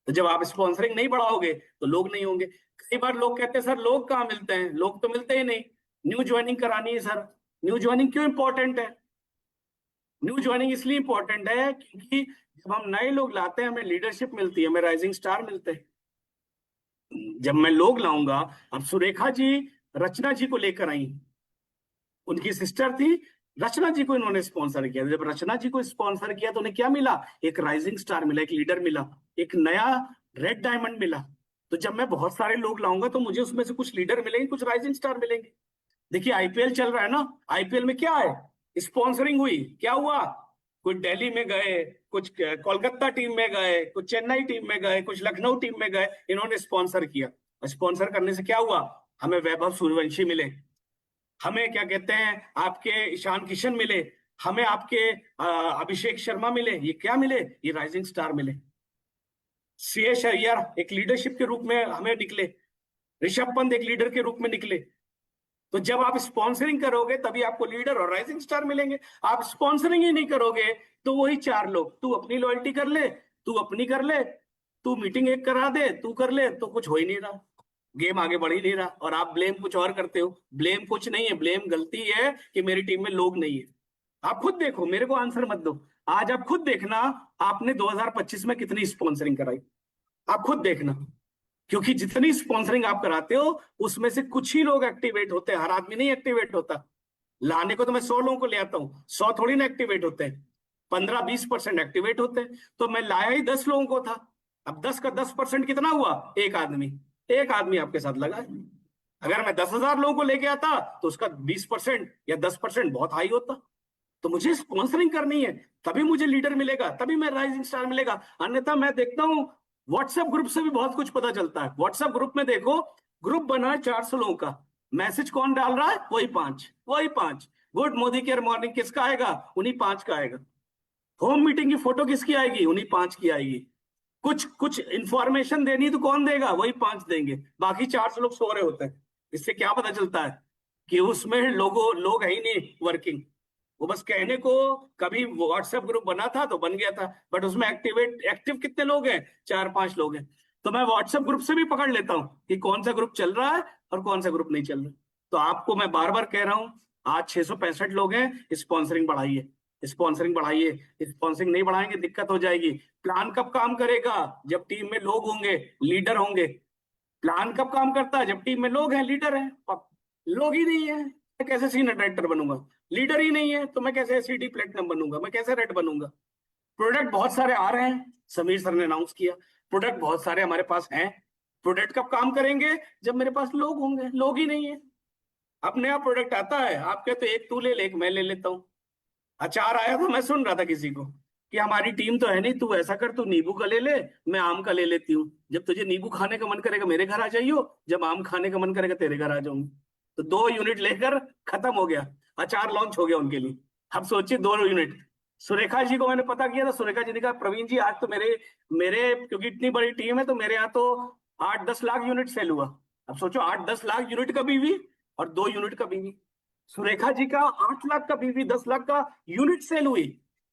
तो जब आप स्पॉन्सरिंग नहीं बढ़ाओगे तो लोग नहीं होंगे। कई बार लोग कहते हैं सर लोग कहाँ मिलते हैं, लोग तो मिलते ही नहीं। न्यू ज्वाइनिंग करानी है सर, न्यू ज्वाइनिंग क्यों इंपॉर्टेंट है, न्यू ज्वाइनिंग इसलिए इंपॉर्टेंट है क्योंकि जब हम नए लोग लाते हैं हमें लीडरशिप मिलती है, हमें राइजिंग स्टार मिलते हैं। जब मैं लोग लाऊंगा, अब सुरेखा जी रचना जी को लेकर आई, उनकी सिस्टर थी, रचना जी को इन्होंने स्पॉन्सर किया। जब रचना जी को स्पॉन्सर किया तो उन्हें क्या मिला, एक राइजिंग स्टार मिला, एक लीडर मिला, एक नया रेड डायमंड मिला। तो जब मैं बहुत सारे लोग लाऊंगा तो मुझे उसमें से कुछ लीडर मिलेंगे, कुछ राइजिंग स्टार मिलेंगे। देखिए आईपीएल चल रहा है ना, आईपीएल में क्या है, स्पॉन्सरिंग हुई, क्या हुआ, कुछ दिल्ली में गए, कुछ कोलकाता टीम में गए, कुछ चेन्नई टीम में गए, कुछ लखनऊ टीम में गए, इन्होंने स्पॉन्सर किया। स्पॉन्सर करने से क्या हुआ, हमें वैभव सूर्यवंशी मिले, हमें क्या कहते हैं आपके ईशान किशन मिले, हमें आपके अभिषेक शर्मा मिले। ये क्या मिले, ये राइजिंग स्टार मिले। सीएस अय्यर एक लीडरशिप के रूप में हमें निकले, ऋषभ पंत एक लीडर के रूप में निकले। तो जब आप स्पॉन्सरिंग करोगे तभी आपको लीडर और राइजिंग स्टार मिलेंगे। आप स्पॉन्सरिंग ही नहीं करोगे तो वही 4 लोग, तू अपनी लॉयल्टी कर ले, तू अपनी कर ले, तू मीटिंग एक करा दे, तू कर ले, तो कुछ हो ही नहीं रहा, गेम आगे बढ़ ही नहीं रहा। और आप ब्लेम कुछ और करते हो। ब्लेम कुछ नहीं है, ब्लेम गलती है कि मेरी टीम में लोग नहीं है। आप खुद देखो, मेरे को आंसर मत दो, आज आप खुद देखना आपने 2025 में कितनी स्पॉन्सरिंग कराई, आप खुद देखना। क्योंकि जितनी स्पॉन्सरिंग आप कराते हो उसमें से कुछ ही लोग एक्टिवेट होते हैं, हर आदमी नहीं एक्टिवेट होता। लाने को तो मैं 100 लोगों को ले आता हूँ, 100 थोड़ी ना एक्टिवेट होते हैं, 15-20% एक्टिवेट होते हैं। तो मैं लाया ही 10 लोगों को था। अब 10 का 10% कितना हुआ? एक आदमी। एक आदमी आपके साथ लगा है। अगर मैं 10,000 लोगों को लेके आता तो उसका 20% या 10% बहुत हाई होता। तो मुझे स्पॉन्सरिंग करनी है, तभी मुझे लीडर मिलेगा, तभी मैं राइजिंग स्टार मिलेगा। अन्यथा मैं देखता हूँ व्हाट्सएप ग्रुप से भी बहुत कुछ पता चलता है। व्हाट्सएप ग्रुप में देखो, ग्रुप बना है 400 लोगों का, मैसेज कौन डाल रहा है? वही पांच, वही पांच। गुड मोदी केयर मॉर्निंग किसका आएगा? उन्हीं पांच का आएगा। होम मीटिंग की फोटो किसकी आएगी? उन्हीं पांच की आएगी। कुछ कुछ इंफॉर्मेशन देनी तो कौन देगा? वही पांच देंगे। बाकी 400 लोग सो रहे होते हैं। इससे क्या पता चलता है? कि उसमें लोग है ही नहीं वर्किंग। वो बस कहने को, कभी व्हाट्सएप ग्रुप बना था तो बन गया था, बट उसमें एक्टिव कितने लोग हैं? 4-5 लोग हैं। तो मैं व्हाट्सएप ग्रुप से भी पकड़ लेता हूँ कि कौन सा ग्रुप चल रहा है और कौन सा ग्रुप नहीं चल रहा। तो आपको मैं बार बार कह रहा हूँ, आज 665 लोग हैं, स्पॉन्सरिंग बढ़ाइए, स्पॉन्सरिंग बढ़ाइए। स्पॉन्सरिंग नहीं बढ़ाएंगे दिक्कत हो जाएगी। प्लान कब काम करेगा? जब टीम में लोग होंगे, लीडर होंगे। प्लान कब काम करता है? जब टीम में लोग हैं, लीडर हैं। अब लोग ही नहीं है, मैं कैसे सीनियर डायरेक्टर बनूंगा? लीडर ही नहीं है तो मैं कैसे सीडी प्लेटिनम बनूंगा? मैं कैसे रेड बनूंगा? प्रोडक्ट बहुत सारे आ रहे हैं, समीर सर ने अनाउंस किया। प्रोडक्ट बहुत सारे हमारे पास हैं। प्रोडक्ट कब काम करेंगे? जब मेरे पास लोग होंगे। लोग ही नहीं है। अब नया प्रोडक्ट आता है, आप कहते हो एक तू ले ले, एक मैं ले लेता हूँ। अचार आया था, मैं सुन रहा था किसी को कि हमारी टीम तो है नहीं, तू ऐसा कर, तू नींबू का ले ले, मैं आम का ले लेती हूँ। जब तुझे नींबू खाने का मन करेगा मेरे घर आ जाइयो, जब आम खाने का मन करेगा तेरे घर आ जाऊंगी। तो 2 यूनिट लेकर खत्म हो गया, अचार लॉन्च हो गया उनके लिए। अब सोचिए 2 यूनिट। सुरेखा जी को मैंने पता किया था, सुरेखा जी ने कहा प्रवीण जी आज तो मेरे मेरे क्योंकि इतनी बड़ी टीम है तो मेरे यहाँ तो 8-10 लाख यूनिट सेल हुआ। अब सोचो 8-10 लाख यूनिट का बीवी और 2 यूनिट का बीवी। सुरेखा जी का 8 लाख का बीवी, 10 लाख का यूनिट सेल हुई।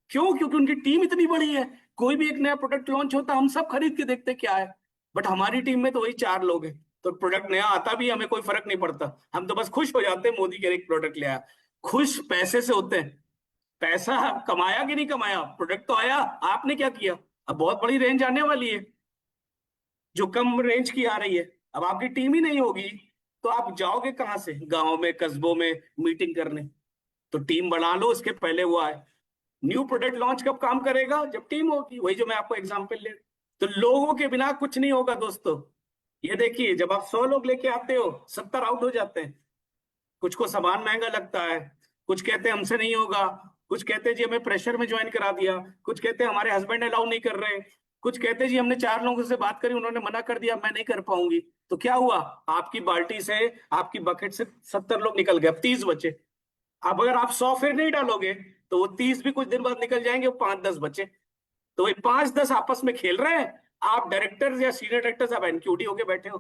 क्यों? क्योंकि उनकी टीम इतनी बड़ी है। कोई भी एक नया प्रोडक्ट लॉन्च होता हम सब खरीद के देखते क्या है। बट हमारी टीम में तो वही 4 लोग हैं। तो प्रोडक्ट नया आता भी हमें कोई फर्क नहीं पड़ता, हम तो बस खुश हो जाते हैं मोदी के एक प्रोडक्ट ले आया। खुश पैसे से होते हैं। पैसा कमाया कि नहीं कमाया, प्रोडक्ट तो आया, आपने क्या किया? अब बहुत बड़ी रेंज आने वाली है जो कम रेंज की आ रही है। अब आपकी टीम ही नहीं होगी तो आप जाओगे कहां से? गांव में, कस्बों में मीटिंग करने। तो टीम बना लो, इसके पहले वो आए। न्यू प्रोडक्ट लॉन्च कब काम करेगा? जब टीम होगी। वही जो मैं आपको एग्जांपल ले, तो लोगों के बिना कुछ नहीं होगा दोस्तों। ये देखिए, जब आप 100 लोग लेके आते हो 70 आउट हो जाते हैं। कुछ को सामान महंगा लगता है, कुछ कहते हैं हमसे नहीं होगा, कुछ कहते हैं जी हमें प्रेशर में ज्वाइन करा दिया, कुछ कहते हैं हमारे हस्बैंड अलाउ नहीं कर रहे, कुछ कहते हैं जी हमने 4 लोगों से बात करी उन्होंने मना कर दिया, मैं नहीं कर पाऊंगी। तो क्या हुआ? आपकी बाल्टी से, आपकी बकेट से 70 लोग निकल गए, अब 30 बचे। अब अगर आप 100 फिर नहीं डालोगे तो वो 30 भी कुछ दिन बाद निकल जाएंगे, वो 5-10 बचे। तो वही 5-10 आपस में खेल रहे हैं। आप डायरेक्टर या सीनियर डायरेक्टर साहब एनक्यूटी होके बैठे हो।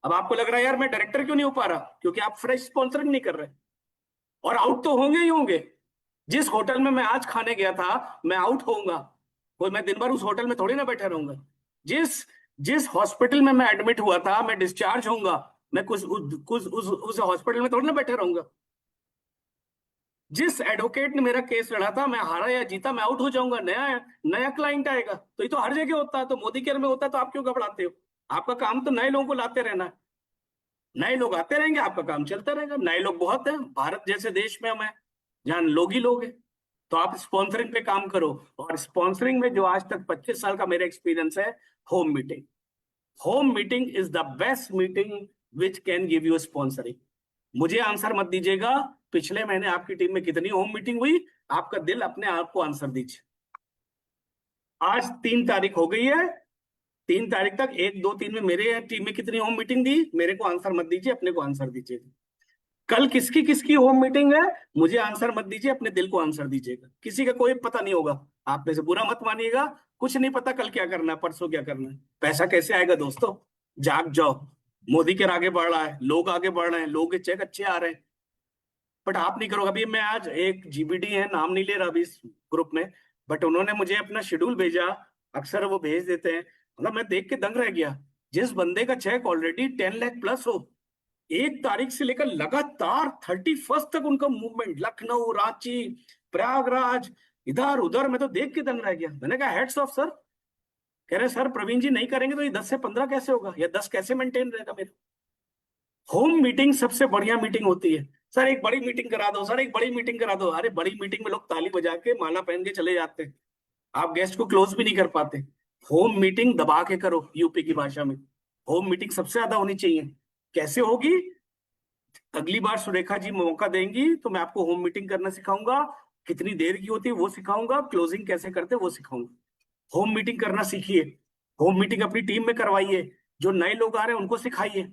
अब आपको लग रहा है यार मैं डायरेक्टर क्यों नहीं हो पा रहा? क्योंकि आप फ्रेश स्पॉन्सरिंग नहीं कर रहे। और आउट तो होंगे ही होंगे। जिस होटल में मैं आज खाने गया था, मैं आउट होऊंगा। कोई मैं दिन भर उस होटल में थोड़ी ना बैठा रहूंगा। जिस जिस हॉस्पिटल में मैं एडमिट हुआ था, मैं डिस्चार्ज होऊंगा। मैं कुछ उस हॉस्पिटल में थोड़ी ना बैठा रहूंगा। जिस एडवोकेट ने मेरा केस लड़ा था, मैं हारा या जीता, मैं आउट हो जाऊंगा, नया नया क्लाइंट आएगा। तो ये तो हर जगह होता है। तो मोदी केयर में होता है तो आप क्यों घबराते हो? आपका काम तो नए लोगों को लाते रहना है। नए लोग आते रहेंगे, आपका काम चलता रहेगा। नए लोग बहुत हैं भारत जैसे देश में, हमें जहाँ लोग ही लोग हैं। तो आप स्पॉन्सरिंग पे काम करो। और स्पॉन्सरिंग में जो आज तक 25 साल का मेरा एक्सपीरियंस है, home meeting. Home meeting is the best meeting which can give you sponsoring. मुझे आंसर मत दीजिएगा पिछले महीने आपकी टीम में कितनी होम मीटिंग हुई। आपका दिल अपने आप को आंसर दीजिए। आज 3 तारीख हो गई है। 3 तारीख तक 1, 2, 3 में मेरे टीम में कितनी होम मीटिंग दी, मेरे को आंसर मत दीजिए, अपने को आंसर दीजिए। कल किसकी किसकी होम मीटिंग है, मुझे आंसर मत दीजिए, अपने दिल को आंसर दीजिएगा। किसी का कोई पता नहीं होगा। आप में से बुरा मत मानिएगा। कुछ नहीं पता कल क्या करना है, परसों क्या करना है। पैसा कैसे आएगा दोस्तों? जाग जाओ। मोदी के आगे बढ़ रहा है, लोग आगे बढ़ रहे हैं, लोग के चेक अच्छे आ रहे हैं। बट आप नहीं करोगे। अभी मैं आज एक जीबीडी है, नाम नहीं ले रहा अभी इस ग्रुप में, बट उन्होंने मुझे अपना शेड्यूल भेजा। अक्सर वो भेज देते हैं, मतलब मैं देख के दंग रह गया। जिस बंदे का चेक ऑलरेडी 10 लाख प्लस हो, 1 तारीख से लेकर लगातार 31st तक उनका मूवमेंट, लखनऊ, रांची, प्रयागराज, इधर उधर, मैं तो देख के दंग रह गया। मैंने कहा हेड्स ऑफ सर। कह रहे सर प्रवीण जी नहीं करेंगे तो ये 10 से 15 कैसे होगा, या 10 कैसे मेंटेन रहेगा मेरा? होम मीटिंग सबसे बढ़िया मीटिंग होती है। सर एक बड़ी मीटिंग करा दो, सर एक बड़ी मीटिंग करा दो। अरे बड़ी मीटिंग में लोग ताली बजा के माला पहन के चले जाते हैं, आप गेस्ट को क्लोज भी नहीं कर पाते। होम मीटिंग दबा के करो, यूपी की भाषा में होम मीटिंग सबसे ज्यादा होनी चाहिए। कैसे होगी? अगली बार सुरेखा जी मौका देंगी तो मैं आपको होम मीटिंग करना सिखाऊंगा, कितनी देर की होती है वो सिखाऊंगा, क्लोजिंग कैसे करते हैं वो सिखाऊंगा। होम मीटिंग करना सीखिए, होम मीटिंग अपनी टीम में करवाइए, जो नए लोग आ रहे हैं उनको सिखाइए।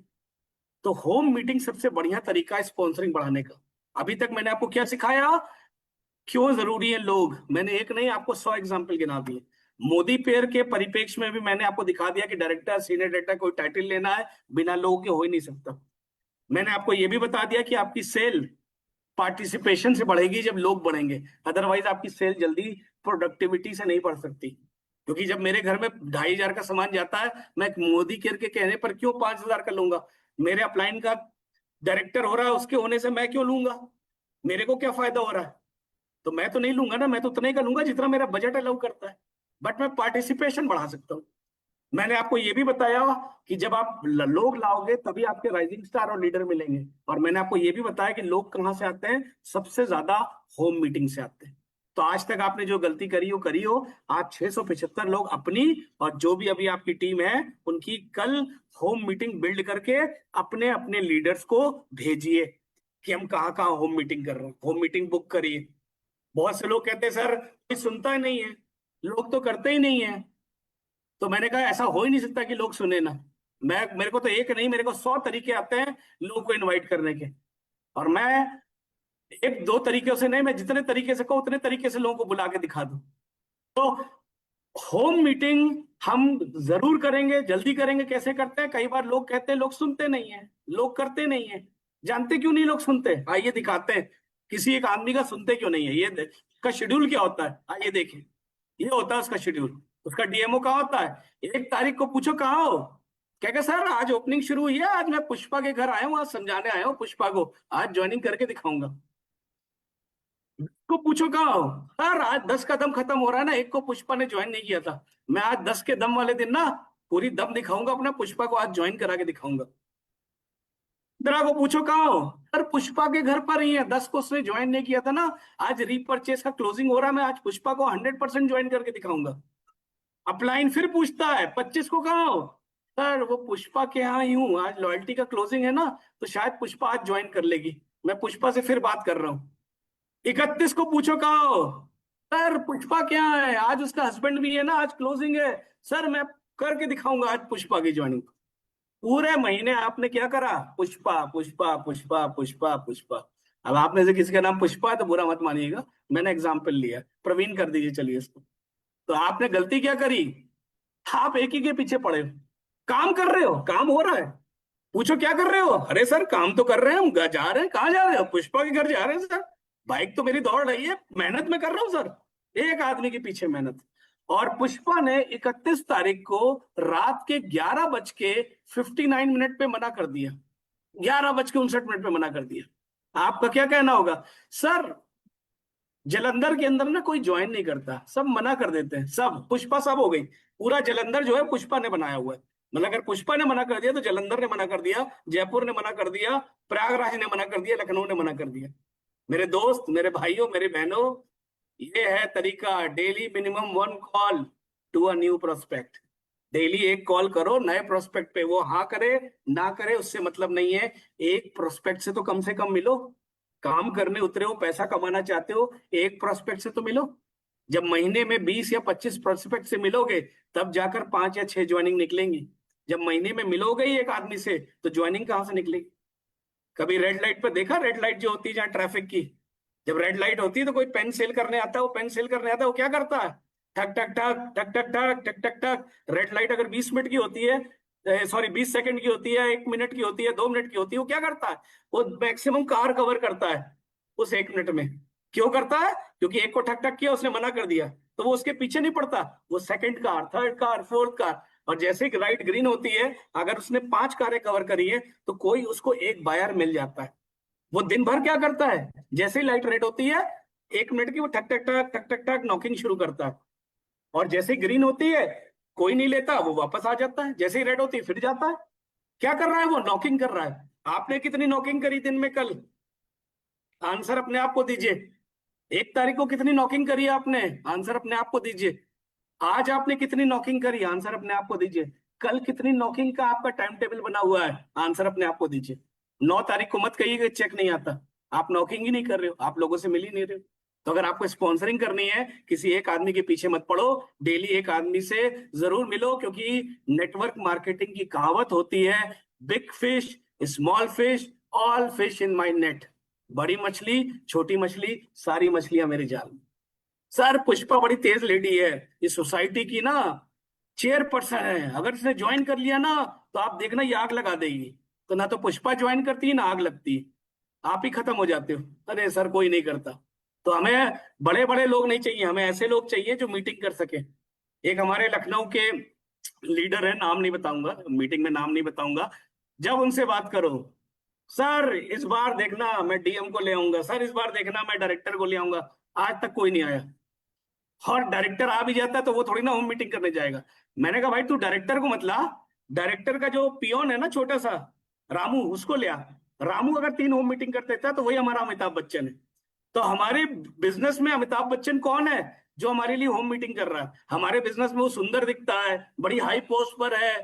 तो होम मीटिंग सबसे बढ़िया तरीका है स्पॉन्सरिंग बढ़ाने का। अभी तक मैंने आपको क्या सिखाया, क्यों जरूरी है लोग, मैंने एक नहीं आपको 100 एग्जाम्पल गिना दिए। मोदी पेयर के परिप्रेक्ष्य में भी मैंने आपको दिखा दिया कि डायरेक्टर सीनियर डायरेक्टर कोई टाइटल लेना है बिना लोगों के हो ही नहीं सकता। मैंने आपको यह भी बता दिया कि आपकी सेल पार्टिसिपेशन से बढ़ेगी जब लोग बढ़ेंगे, अदरवाइज आपकी सेल जल्दी प्रोडक्टिविटी से नहीं बढ़ सकती। क्योंकि जब मेरे घर में 2,500 का सामान जाता है, मैं मोदी केयर के कहने पर क्यों 5,000 का लूंगा? मेरे अपलाइन का डायरेक्टर हो रहा है, उसके होने से मैं क्यों लूंगा? मेरे को क्या फायदा हो रहा है? तो मैं तो नहीं लूंगा ना, मैं तो उतना ही का लूंगा जितना मेरा बजट अलाउ करता है। बट मैं पार्टिसिपेशन बढ़ा सकता हूँ। मैंने आपको ये भी बताया कि जब आप लोग लाओगे तभी आपके राइजिंग स्टार और लीडर मिलेंगे। और मैंने आपको ये भी बताया कि लोग कहाँ से आते हैं, सबसे ज्यादा होम मीटिंग से आते हैं। तो आज तक आपने जो गलती करी हो, आज 675 लोग अपनी और जो भी अभी आपकी टीम है उनकी कल होम मीटिंग बिल्ड करके अपने अपने लीडर्स को भेजिए कि हम कहाँ कहाँ होम मीटिंग कर रहे हैं, होम मीटिंग बुक करिए। बहुत से लोग कहते हैं सर कोई सुनता ही नहीं है, लोग तो करते ही नहीं है। तो मैंने कहा ऐसा हो ही नहीं सकता कि लोग सुने ना। मेरे को तो एक नहीं, मेरे को 100 तरीके आते हैं लोगों को इनवाइट करने के। और मैं एक दो तरीके से नहीं, मैं जितने तरीके से कहूँ उतने तरीके से लोगों को बुला के दिखा दूं। तो होम मीटिंग हम जरूर करेंगे, जल्दी करेंगे। कैसे करते हैं? कई बार लोग कहते हैं लोग सुनते नहीं है, लोग करते नहीं है। जानते क्यों नहीं लोग सुनते? आइए दिखाते हैं किसी एक आदमी का सुनते क्यों नहीं है। उसका शेड्यूल क्या होता है, आइए देखिए। ये होता है उसका शेड्यूल। उसका डीएमओ कहाँ होता है? 1 तारीख को पूछो कहाँ हो, क्या सर आज ओपनिंग शुरू हुई है, आज मैं पुष्पा के घर आया हूँ, आज समझाने आया हूँ पुष्पा को, आज ज्वाइनिंग करके दिखाऊंगा। को पूछो कहाँ हो, सर आज 10 का दम खत्म हो रहा है ना, एक को पुष्पा ने ज्वाइन नहीं किया था, मैं आज 10 के दम वाले दिन ना पूरी दम दिखाऊंगा अपना, पुष्पा को आज ज्वाइन करा के दिखाऊंगा। इंदिरा को पूछो कहाँ हो, सर पुष्पा के घर पर ही है, 10 को उसने ज्वाइन नहीं किया था ना, आज रीपरचेस का क्लोजिंग हो रहा है, मैं आज पुष्पा को 100% ज्वाइन करके दिखाऊंगा। अपलाइन फिर पूछता है 25 को कहाँ हो, सर वो पुष्पा के यहाँ ही हूँ, आज लॉयल्टी का क्लोजिंग है ना, तो शायद पुष्पा आज ज्वाइन कर लेगी, मैं पुष्पा से फिर बात कर रहा हूँ। 31 को पूछो कहाँ हो, सर पुष्पा क्या है, आज उसका हस्बैंड भी है ना, आज क्लोजिंग है, सर मैं करके दिखाऊंगा आज पुष्पा की ज्वाइनिंग। पूरे महीने आपने क्या करा, पुष्पा पुष्पा पुष्पा पुष्पा पुष्पा। अब आपने से किसी का नाम पुष्पा है तो बुरा मत मानिएगा, मैंने एग्जाम्पल लिया, प्रवीण कर दीजिए चलिए इसको। तो आपने गलती क्या करी, आप एक ही के पीछे पड़े हो। काम कर रहे हो, काम हो रहा है, पूछो क्या कर रहे हो, अरे सर काम तो कर रहे हैं हम, जा रहे हैं, कहाँ जा रहे हो, पुष्पा के घर जा रहे हैं सर, बाइक तो मेरी दौड़ रही है, मेहनत में कर रहा हूँ सर, एक आदमी के पीछे मेहनत। और पुष्पा ने 31 तारीख को रात के 11:59 पे मना कर दिया, 11:59 पे मना कर दिया। आपका क्या कहना होगा, सर जलंधर के अंदर ना कोई ज्वाइन नहीं करता, सब मना कर देते हैं, सब पुष्पा सब हो गई, पूरा जलंधर जो है पुष्पा ने बनाया हुआ है। मतलब अगर पुष्पा ने मना कर दिया तो जलंधर ने मना कर दिया, जयपुर ने मना कर दिया, प्रयागराज ने मना कर दिया, लखनऊ ने मना कर दिया। मेरे दोस्त, मेरे भाइयों, मेरे बहनों, ये है तरीका, daily minimum 1 call to a new prospect. Daily एक कॉल करो नए प्रोस्पेक्ट पे, वो हाँ करे ना करे उससे मतलब नहीं है, एक प्रोस्पेक्ट से तो कम से कम मिलो। काम करने उतरे हो, पैसा कमाना चाहते हो, एक प्रोस्पेक्ट से तो मिलो। जब महीने में 20 या 25 प्रोस्पेक्ट से मिलोगे तब जाकर 5 या 6 ज्वाइनिंग निकलेंगी। जब महीने में मिलोगे ही एक आदमी से तो ज्वाइनिंग कहाँ से निकलेगी? कभी रेड लाइट पर देखा, रेड लाइट जो होती है जहाँ ट्रैफिक की, जब रेड लाइट होती है तो कोई पेन सेल करने आता है, वो पेन सेल करने आता है वो क्या करता है, ठक ठक ठक ठक ठक ठक ठक ठक ठक। रेड लाइट अगर 20 मिनट की होती है, सॉरी 20 सेकंड की होती है, 1 मिनट की होती है, 2 मिनट की होती है, वो क्या करता है, वो मैक्सिमम कार कवर करता है उस 1 मिनट में। क्यों करता है? क्योंकि एक को ठक ठक किया, उसने मना कर दिया, तो वो उसके पीछे नहीं पड़ता, वो second car, third car, fourth car. और जैसे ही लाइट ग्रीन होती है, अगर उसने 5 कारें कवर करी है तो कोई उसको एक बायर मिल जाता है। वो दिन भर क्या करता है, जैसे ही लाइट रेड होती है 1 मिनट की, वो ठक ठक ठक ठक ठक ठक नॉकिंग शुरू करता है। और जैसे ही ग्रीन होती है कोई नहीं लेता, वो वापस आ जाता है, जैसे ही रेड होती है फिर जाता है। क्या कर रहा है वो, नॉकिंग कर रहा है। आपने कितनी नॉकिंग करी दिन में कल, आंसर अपने आप को दीजिए। 1 तारीख को कितनी नॉकिंग करी है आपने, आंसर अपने आप को दीजिए। आज आपने कितनी नॉकिंग करी, आंसर अपने आप को दीजिए। कल कितनी नॉकिंग का आपका टाइम टेबल बना हुआ है, आंसर अपने आप को दीजिए। 9 तारीख को मत कहिए कि चेक नहीं आता, आप नॉकिंग ही नहीं कर रहे हो, आप लोगों से मिल ही नहीं रहे हो। तो अगर आपको स्पॉन्सरिंग करनी है, किसी एक आदमी के पीछे मत पड़ो, डेली एक आदमी से जरूर मिलो, क्योंकि नेटवर्क मार्केटिंग की कहावत होती है, big fish, small fish, all fish in my net. बड़ी मछली, छोटी मछली, सारी मछलियां मेरे जाल में। सर पुष्पा बड़ी तेज लेडी है, इस सोसाइटी की ना चेयरपर्सन है, अगर इसने ज्वाइन कर लिया ना तो आप देखना ये आग लगा देगी। तो ना तो पुष्पा ज्वाइन करती है ना आग लगती है, आप ही खत्म हो जाते हो। अरे सर कोई नहीं करता। तो हमें बड़े बड़े लोग नहीं चाहिए, हमें ऐसे लोग चाहिए जो मीटिंग कर सके। एक हमारे लखनऊ के लीडर है, नाम नहीं बताऊंगा, मीटिंग में नाम नहीं बताऊंगा, जब उनसे बात करो, सर इस बार देखना मैं डीएम को ले आऊंगा, सर इस बार देखना मैं डायरेक्टर को ले आऊंगा, आज तक कोई नहीं आया। और डायरेक्टर आ भी जाता है तो वो थोड़ी ना होम मीटिंग करने जाएगा। मैंने कहा भाई तू डायरेक्टर को मत ला, डायरेक्टर का जो पियोन है ना छोटा सा, रामू, उसको ले आ। रामू अगर 3 होम मीटिंग कर देता है तो वही हमारा अमिताभ बच्चन है। तो हमारे बिजनेस में अमिताभ बच्चन कौन है, जो हमारे लिए होम मीटिंग कर रहा है। हमारे बिजनेस में वो सुंदर दिखता है, बड़ी हाई पोस्ट पर है,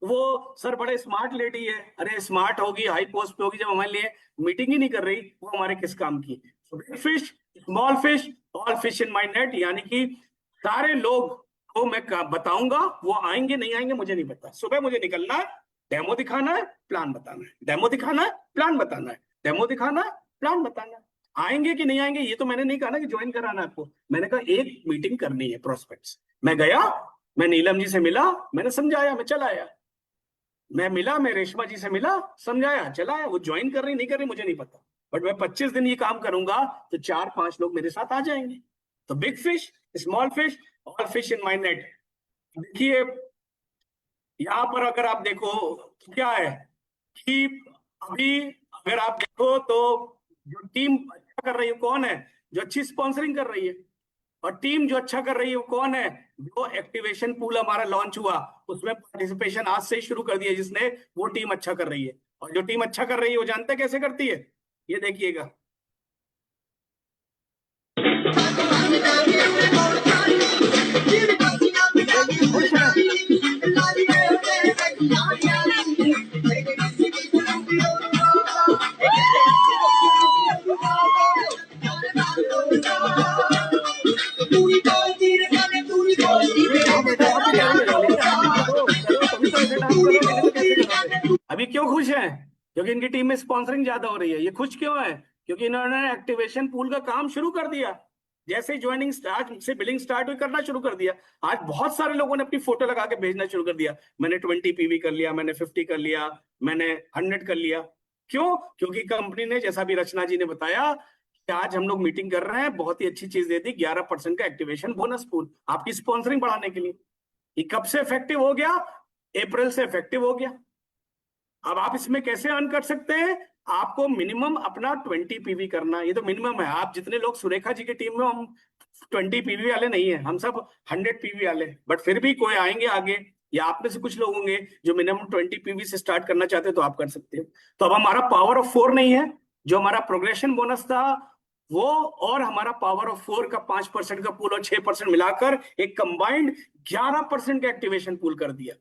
वो सर बड़े स्मार्ट लेडी है। अरे स्मार्ट होगी, हाई पोस्ट पे होगी, जब हमारे लिए मीटिंग ही नहीं कर रही, वो हमारे किस काम की। Fish, small fish, all fish in my net, यानी कि सारे लोग को मैं बताऊंगा, वो आएंगे नहीं आएंगे मुझे नहीं पता। सुबह मुझे निकलना है, डेमो दिखाना है, प्लान बताना है, डेमो दिखाना है, प्लान बताना है, डेमो दिखाना है, प्लान बताना है। आएंगे कि नहीं आएंगे ये तो मैंने नहीं कहा ना कि ज्वाइन कराना है आपको, मैंने कहा एक मीटिंग करनी है प्रोस्पेक्ट्स। मैं गया, मैं नीलम जी से मिला, मैंने समझाया, मैं चला आया। मैं मिला, मैं रेशमा जी से मिला, समझाया, चला आया। वो ज्वाइन कर रही नहीं कर रही मुझे नहीं पता, बट मैं 25 दिन ये काम करूंगा तो 4-5 लोग मेरे साथ आ जाएंगे। तो big fish, small fish, all fish in my net. देखिए यहाँ पर अगर आप देखो तो क्या है कि अभी अगर आप देखो तो जो टीम अच्छा कर रही है कौन है, जो अच्छी स्पॉन्सरिंग कर रही है। और टीम जो अच्छा कर रही है वो कौन है, जो एक्टिवेशन पूल हमारा लॉन्च हुआ उसमें पार्टिसिपेशन आज से ही शुरू कर दिया जिसने, वो टीम अच्छा कर रही है। और जो टीम अच्छा कर रही है वो जानते हैं कैसे करती है, ये देखिएगा। खुश है। हाँ बेटा आप भी करेंगे, रोलिए, आप भी करो करो तभी तो ऐसे डांस करोगे, नहीं तो कैसे करोगे। अभी क्यों खुश हैं, क्योंकि इनकी टीम में स्पॉन्सरिंग ज्यादा हो रही है। ये खुश क्यों है, क्योंकि इन्होंने एक्टिवेशन पूल का काम शुरू कर दिया। जैसे ही ज्वाइनिंग स्टार्ट से बिलिंग स्टार्ट हुई करना शुरू कर दिया। आज बहुत सारे लोगों ने अपनी फोटो लगा के भेजना शुरू कर दिया, मैंने 20 पीवी कर लिया, मैंने 50 कर लिया, मैंने 100 कर लिया। क्यों, क्योंकि कंपनी ने, जैसा भी रचना जी ने बताया कि आज हम लोग मीटिंग कर रहे हैं, बहुत ही अच्छी चीज दे दी, 11% का एक्टिवेशन बोनस पूल आपकी स्पॉन्सरिंग बढ़ाने के लिए। ये कब से इफेक्टिव हो गया, अप्रैल से इफेक्टिव हो गया। अब आप इसमें कैसे अर्न कर सकते हैं, आपको मिनिमम अपना 20 पीवी करना, ये तो मिनिमम है। आप जितने लोग सुरेखा जी की टीम में, हम 20 पीवी वाले नहीं है, हम सब 100 पीवी वाले, बट फिर भी कोई आएंगे आगे, या आप में से कुछ लोग होंगे जो मिनिमम 20 पीवी से स्टार्ट करना चाहते हैं, तो आप कर सकते हो। तो अब हमारा पावर ऑफ 4 नहीं है, जो हमारा प्रोग्रेशन बोनस था वो, और हमारा पावर ऑफ 4 का 5% का पूल और 6% मिलाकर एक कंबाइंड 11% का एक्टिवेशन पूल कर दिया।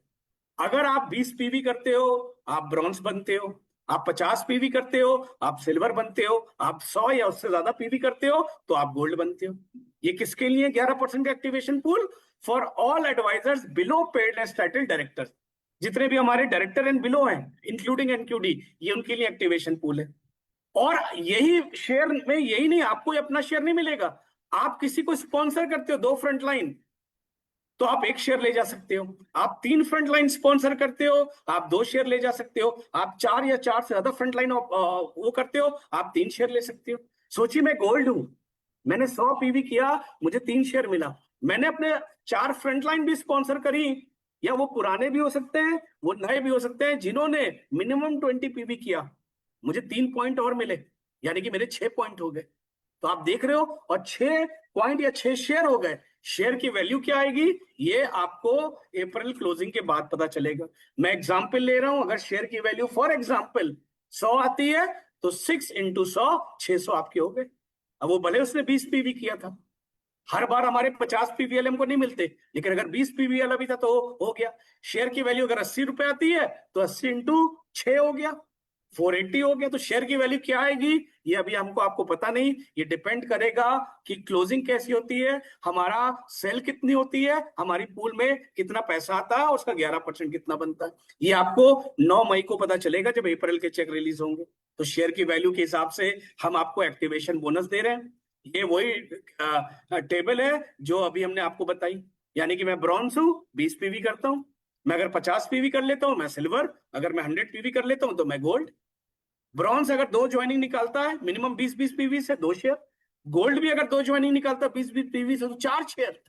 अगर आप 20 पीवी करते हो आप ब्रॉन्ज बनते हो, आप 50 पीवी करते हो आप सिल्वर बनते हो, आप 100 या उससे ज्यादा पीवी करते हो तो आप गोल्ड बनते हो। ये किसके लिए 11% का activation pool, for all advisors below paid and title directors. जितने भी हमारे डायरेक्टर एंड बिलो हैं इंक्लूडिंग एनक्यूडी, ये उनके लिए एक्टिवेशन पूल है। और यही शेयर में, यही नहीं, आपको अपना शेयर नहीं मिलेगा, आप किसी को स्पॉन्सर करते हो 2 फ्रंटलाइन, तो आप 1 शेयर ले जा सकते हो। आप 3 फ्रंटलाइन स्पॉन्सर करते हो, आप 2 शेयर ले जा सकते हो। आप 4 या 4 से ज्यादा फ्रंटलाइन वो करते हो, आप 3 शेयर ले सकते हो। सोचिए मैं गोल्ड हूं, मैंने 100 पीवी किया, मुझे 3 शेयर मिला। मैंने अपने 4 फ्रंटलाइन भी स्पॉन्सर करी, या वो पुराने भी हो सकते हैं, वो नए भी हो सकते हैं, जिन्होंने मिनिमम 20 पीवी किया, मुझे 3 पॉइंट और मिले, यानी कि मेरे 6 पॉइंट हो गए। तो आप देख रहे हो, और 6 पॉइंट या 6 शेयर हो गए। शेयर की वैल्यू क्या आएगी, ये आपको अप्रैल क्लोजिंग के बाद पता चलेगा। मैं एग्जाम्पल ले रहा हूं, अगर शेयर की वैल्यू फॉर एग्जाम्पल 100 आती है तो 6 × 100 600 आपके हो गए। अब वो भले उसने 20 पीवी किया था, हर बार हमारे 50 पीवीएल हमको नहीं मिलते, लेकिन अगर 20 पीवीएल अभी था तो हो गया। शेयर की वैल्यू अगर 80 रुपए आती है तो 80 इंटू 6 हो गया, 480 हो गया। तो शेयर की वैल्यू क्या आएगी ये अभी हमको आपको पता नहीं, ये डिपेंड करेगा कि क्लोजिंग कैसी होती है, हमारा सेल कितनी होती है, हमारी पूल में कितना पैसा आता है और उसका 11% कितना बनता है। ये आपको 9 मई को पता चलेगा जब अप्रैल के चेक रिलीज होंगे। तो शेयर की वैल्यू के हिसाब से हम आपको एक्टिवेशन बोनस दे रहे हैं। ये वही टेबल है जो अभी हमने आपको बताई। यानी कि मैं ब्रॉन्ज हूं, 20 पीवी करता हूं। मैं अगर 50 पीवी कर लेता हूं मैं सिल्वर, अगर मैं 100 पीवी कर लेता हूं तो मैं गोल्ड। ब्रॉन्ज अगर 2 ज्वाइनिंग निकालता है मिनिमम 20-20 पीवी से 2 शेयर। गोल्ड भी अगर 2 ज्वाइनिंग निकालता है 20-20 पीवी से तो 4 शेयर।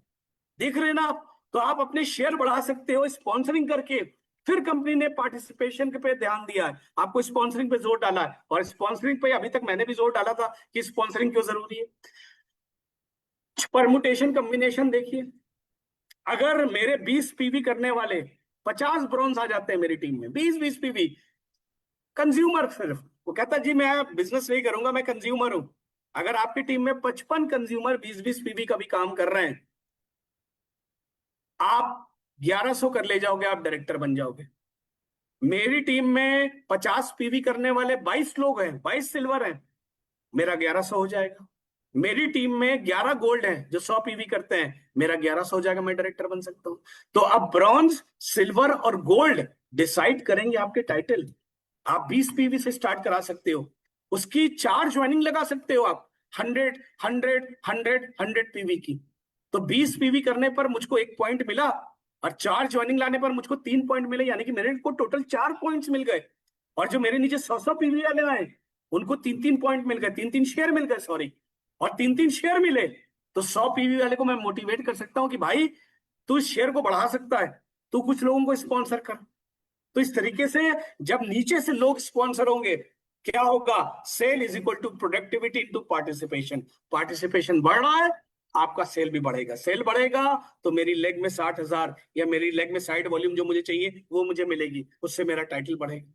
देख रहे हैं ना आप? तो आप अपने शेयर बढ़ा सकते हो स्पॉन्सरिंग करके। फिर कंपनी ने पार्टिसिपेशन के पे ध्यान दिया है, आपको स्पॉन्सरिंग पे जोर डाला है। और स्पॉन्सरिंग पे अभी तक मैंने भी जोर डाला था कि स्पॉन्सरिंग क्यों जरूरी है। परमुटेशन कॉम्बिनेशन देखिए, अगर मेरे 20 पीवी करने वाले 50 ब्रॉन्ज आ जाते हैं मेरी टीम में, 20-20 पीवी कंज्यूमर, सिर्फ वो कहता है जी मैं बिजनेस नहीं करूंगा, मैं कंज्यूमर हूं। अगर आपकी टीम में 55 कंज्यूमर 20-20 पीवी का भी काम कर रहे हैं, आप 1100 कर ले जाओगे, आप डायरेक्टर बन जाओगे। मेरी टीम में 50 पीवी करने वाले 22 लोग हैं, 22 सिल्वर हैं, मेरा 1100 हो जाएगा। मेरी टीम में 11 गोल्ड हैं जो 100 पीवी करते हैं, मेरा 1100 हो जाएगा, मैं डायरेक्टर बन सकता हूं। तो अब ब्रॉन्ज, सिल्वर और गोल्ड डिसाइड करेंगे आपके टाइटल। आप 20 पीवी से स्टार्ट करा सकते हो, उसकी 4 ज्वाइनिंग लगा सकते हो आप, 100 पीवी की। तो 20 पीवी करने पर मुझको 1 पॉइंट मिला, और 4 ज्वाइनिंग लाने पर मुझको 3 पॉइंट मिले, यानी कि मेरे को टोटल 4 पॉइंट्स मिल गए। और जो मेरे नीचे 100 पीवी वाले आए उनको 3-3 पॉइंट मिल गए, 3-3 शेयर मिल गए, सॉरी। और 3-3 शेयर मिले तो 100 पीवी वाले को मैं मोटिवेट कर सकता हूं कि भाई तू इस शेयर को बढ़ा सकता है, तू कुछ लोगों को स्पॉन्सर कर। तो इस तरीके से जब नीचे से लोग स्पॉन्सर होंगे, क्या होगा? Sale is equal to productivity into participation. Participation बढ़ रहा है, आपका सेल भी बढ़ेगा। सेल बढ़ेगा तो मेरी लेग में 60,000 या मेरी लेग में साइड वॉल्यूम जो मुझे चाहिए वो मुझे मिलेगी, उससे मेरा टाइटल बढ़ेगा।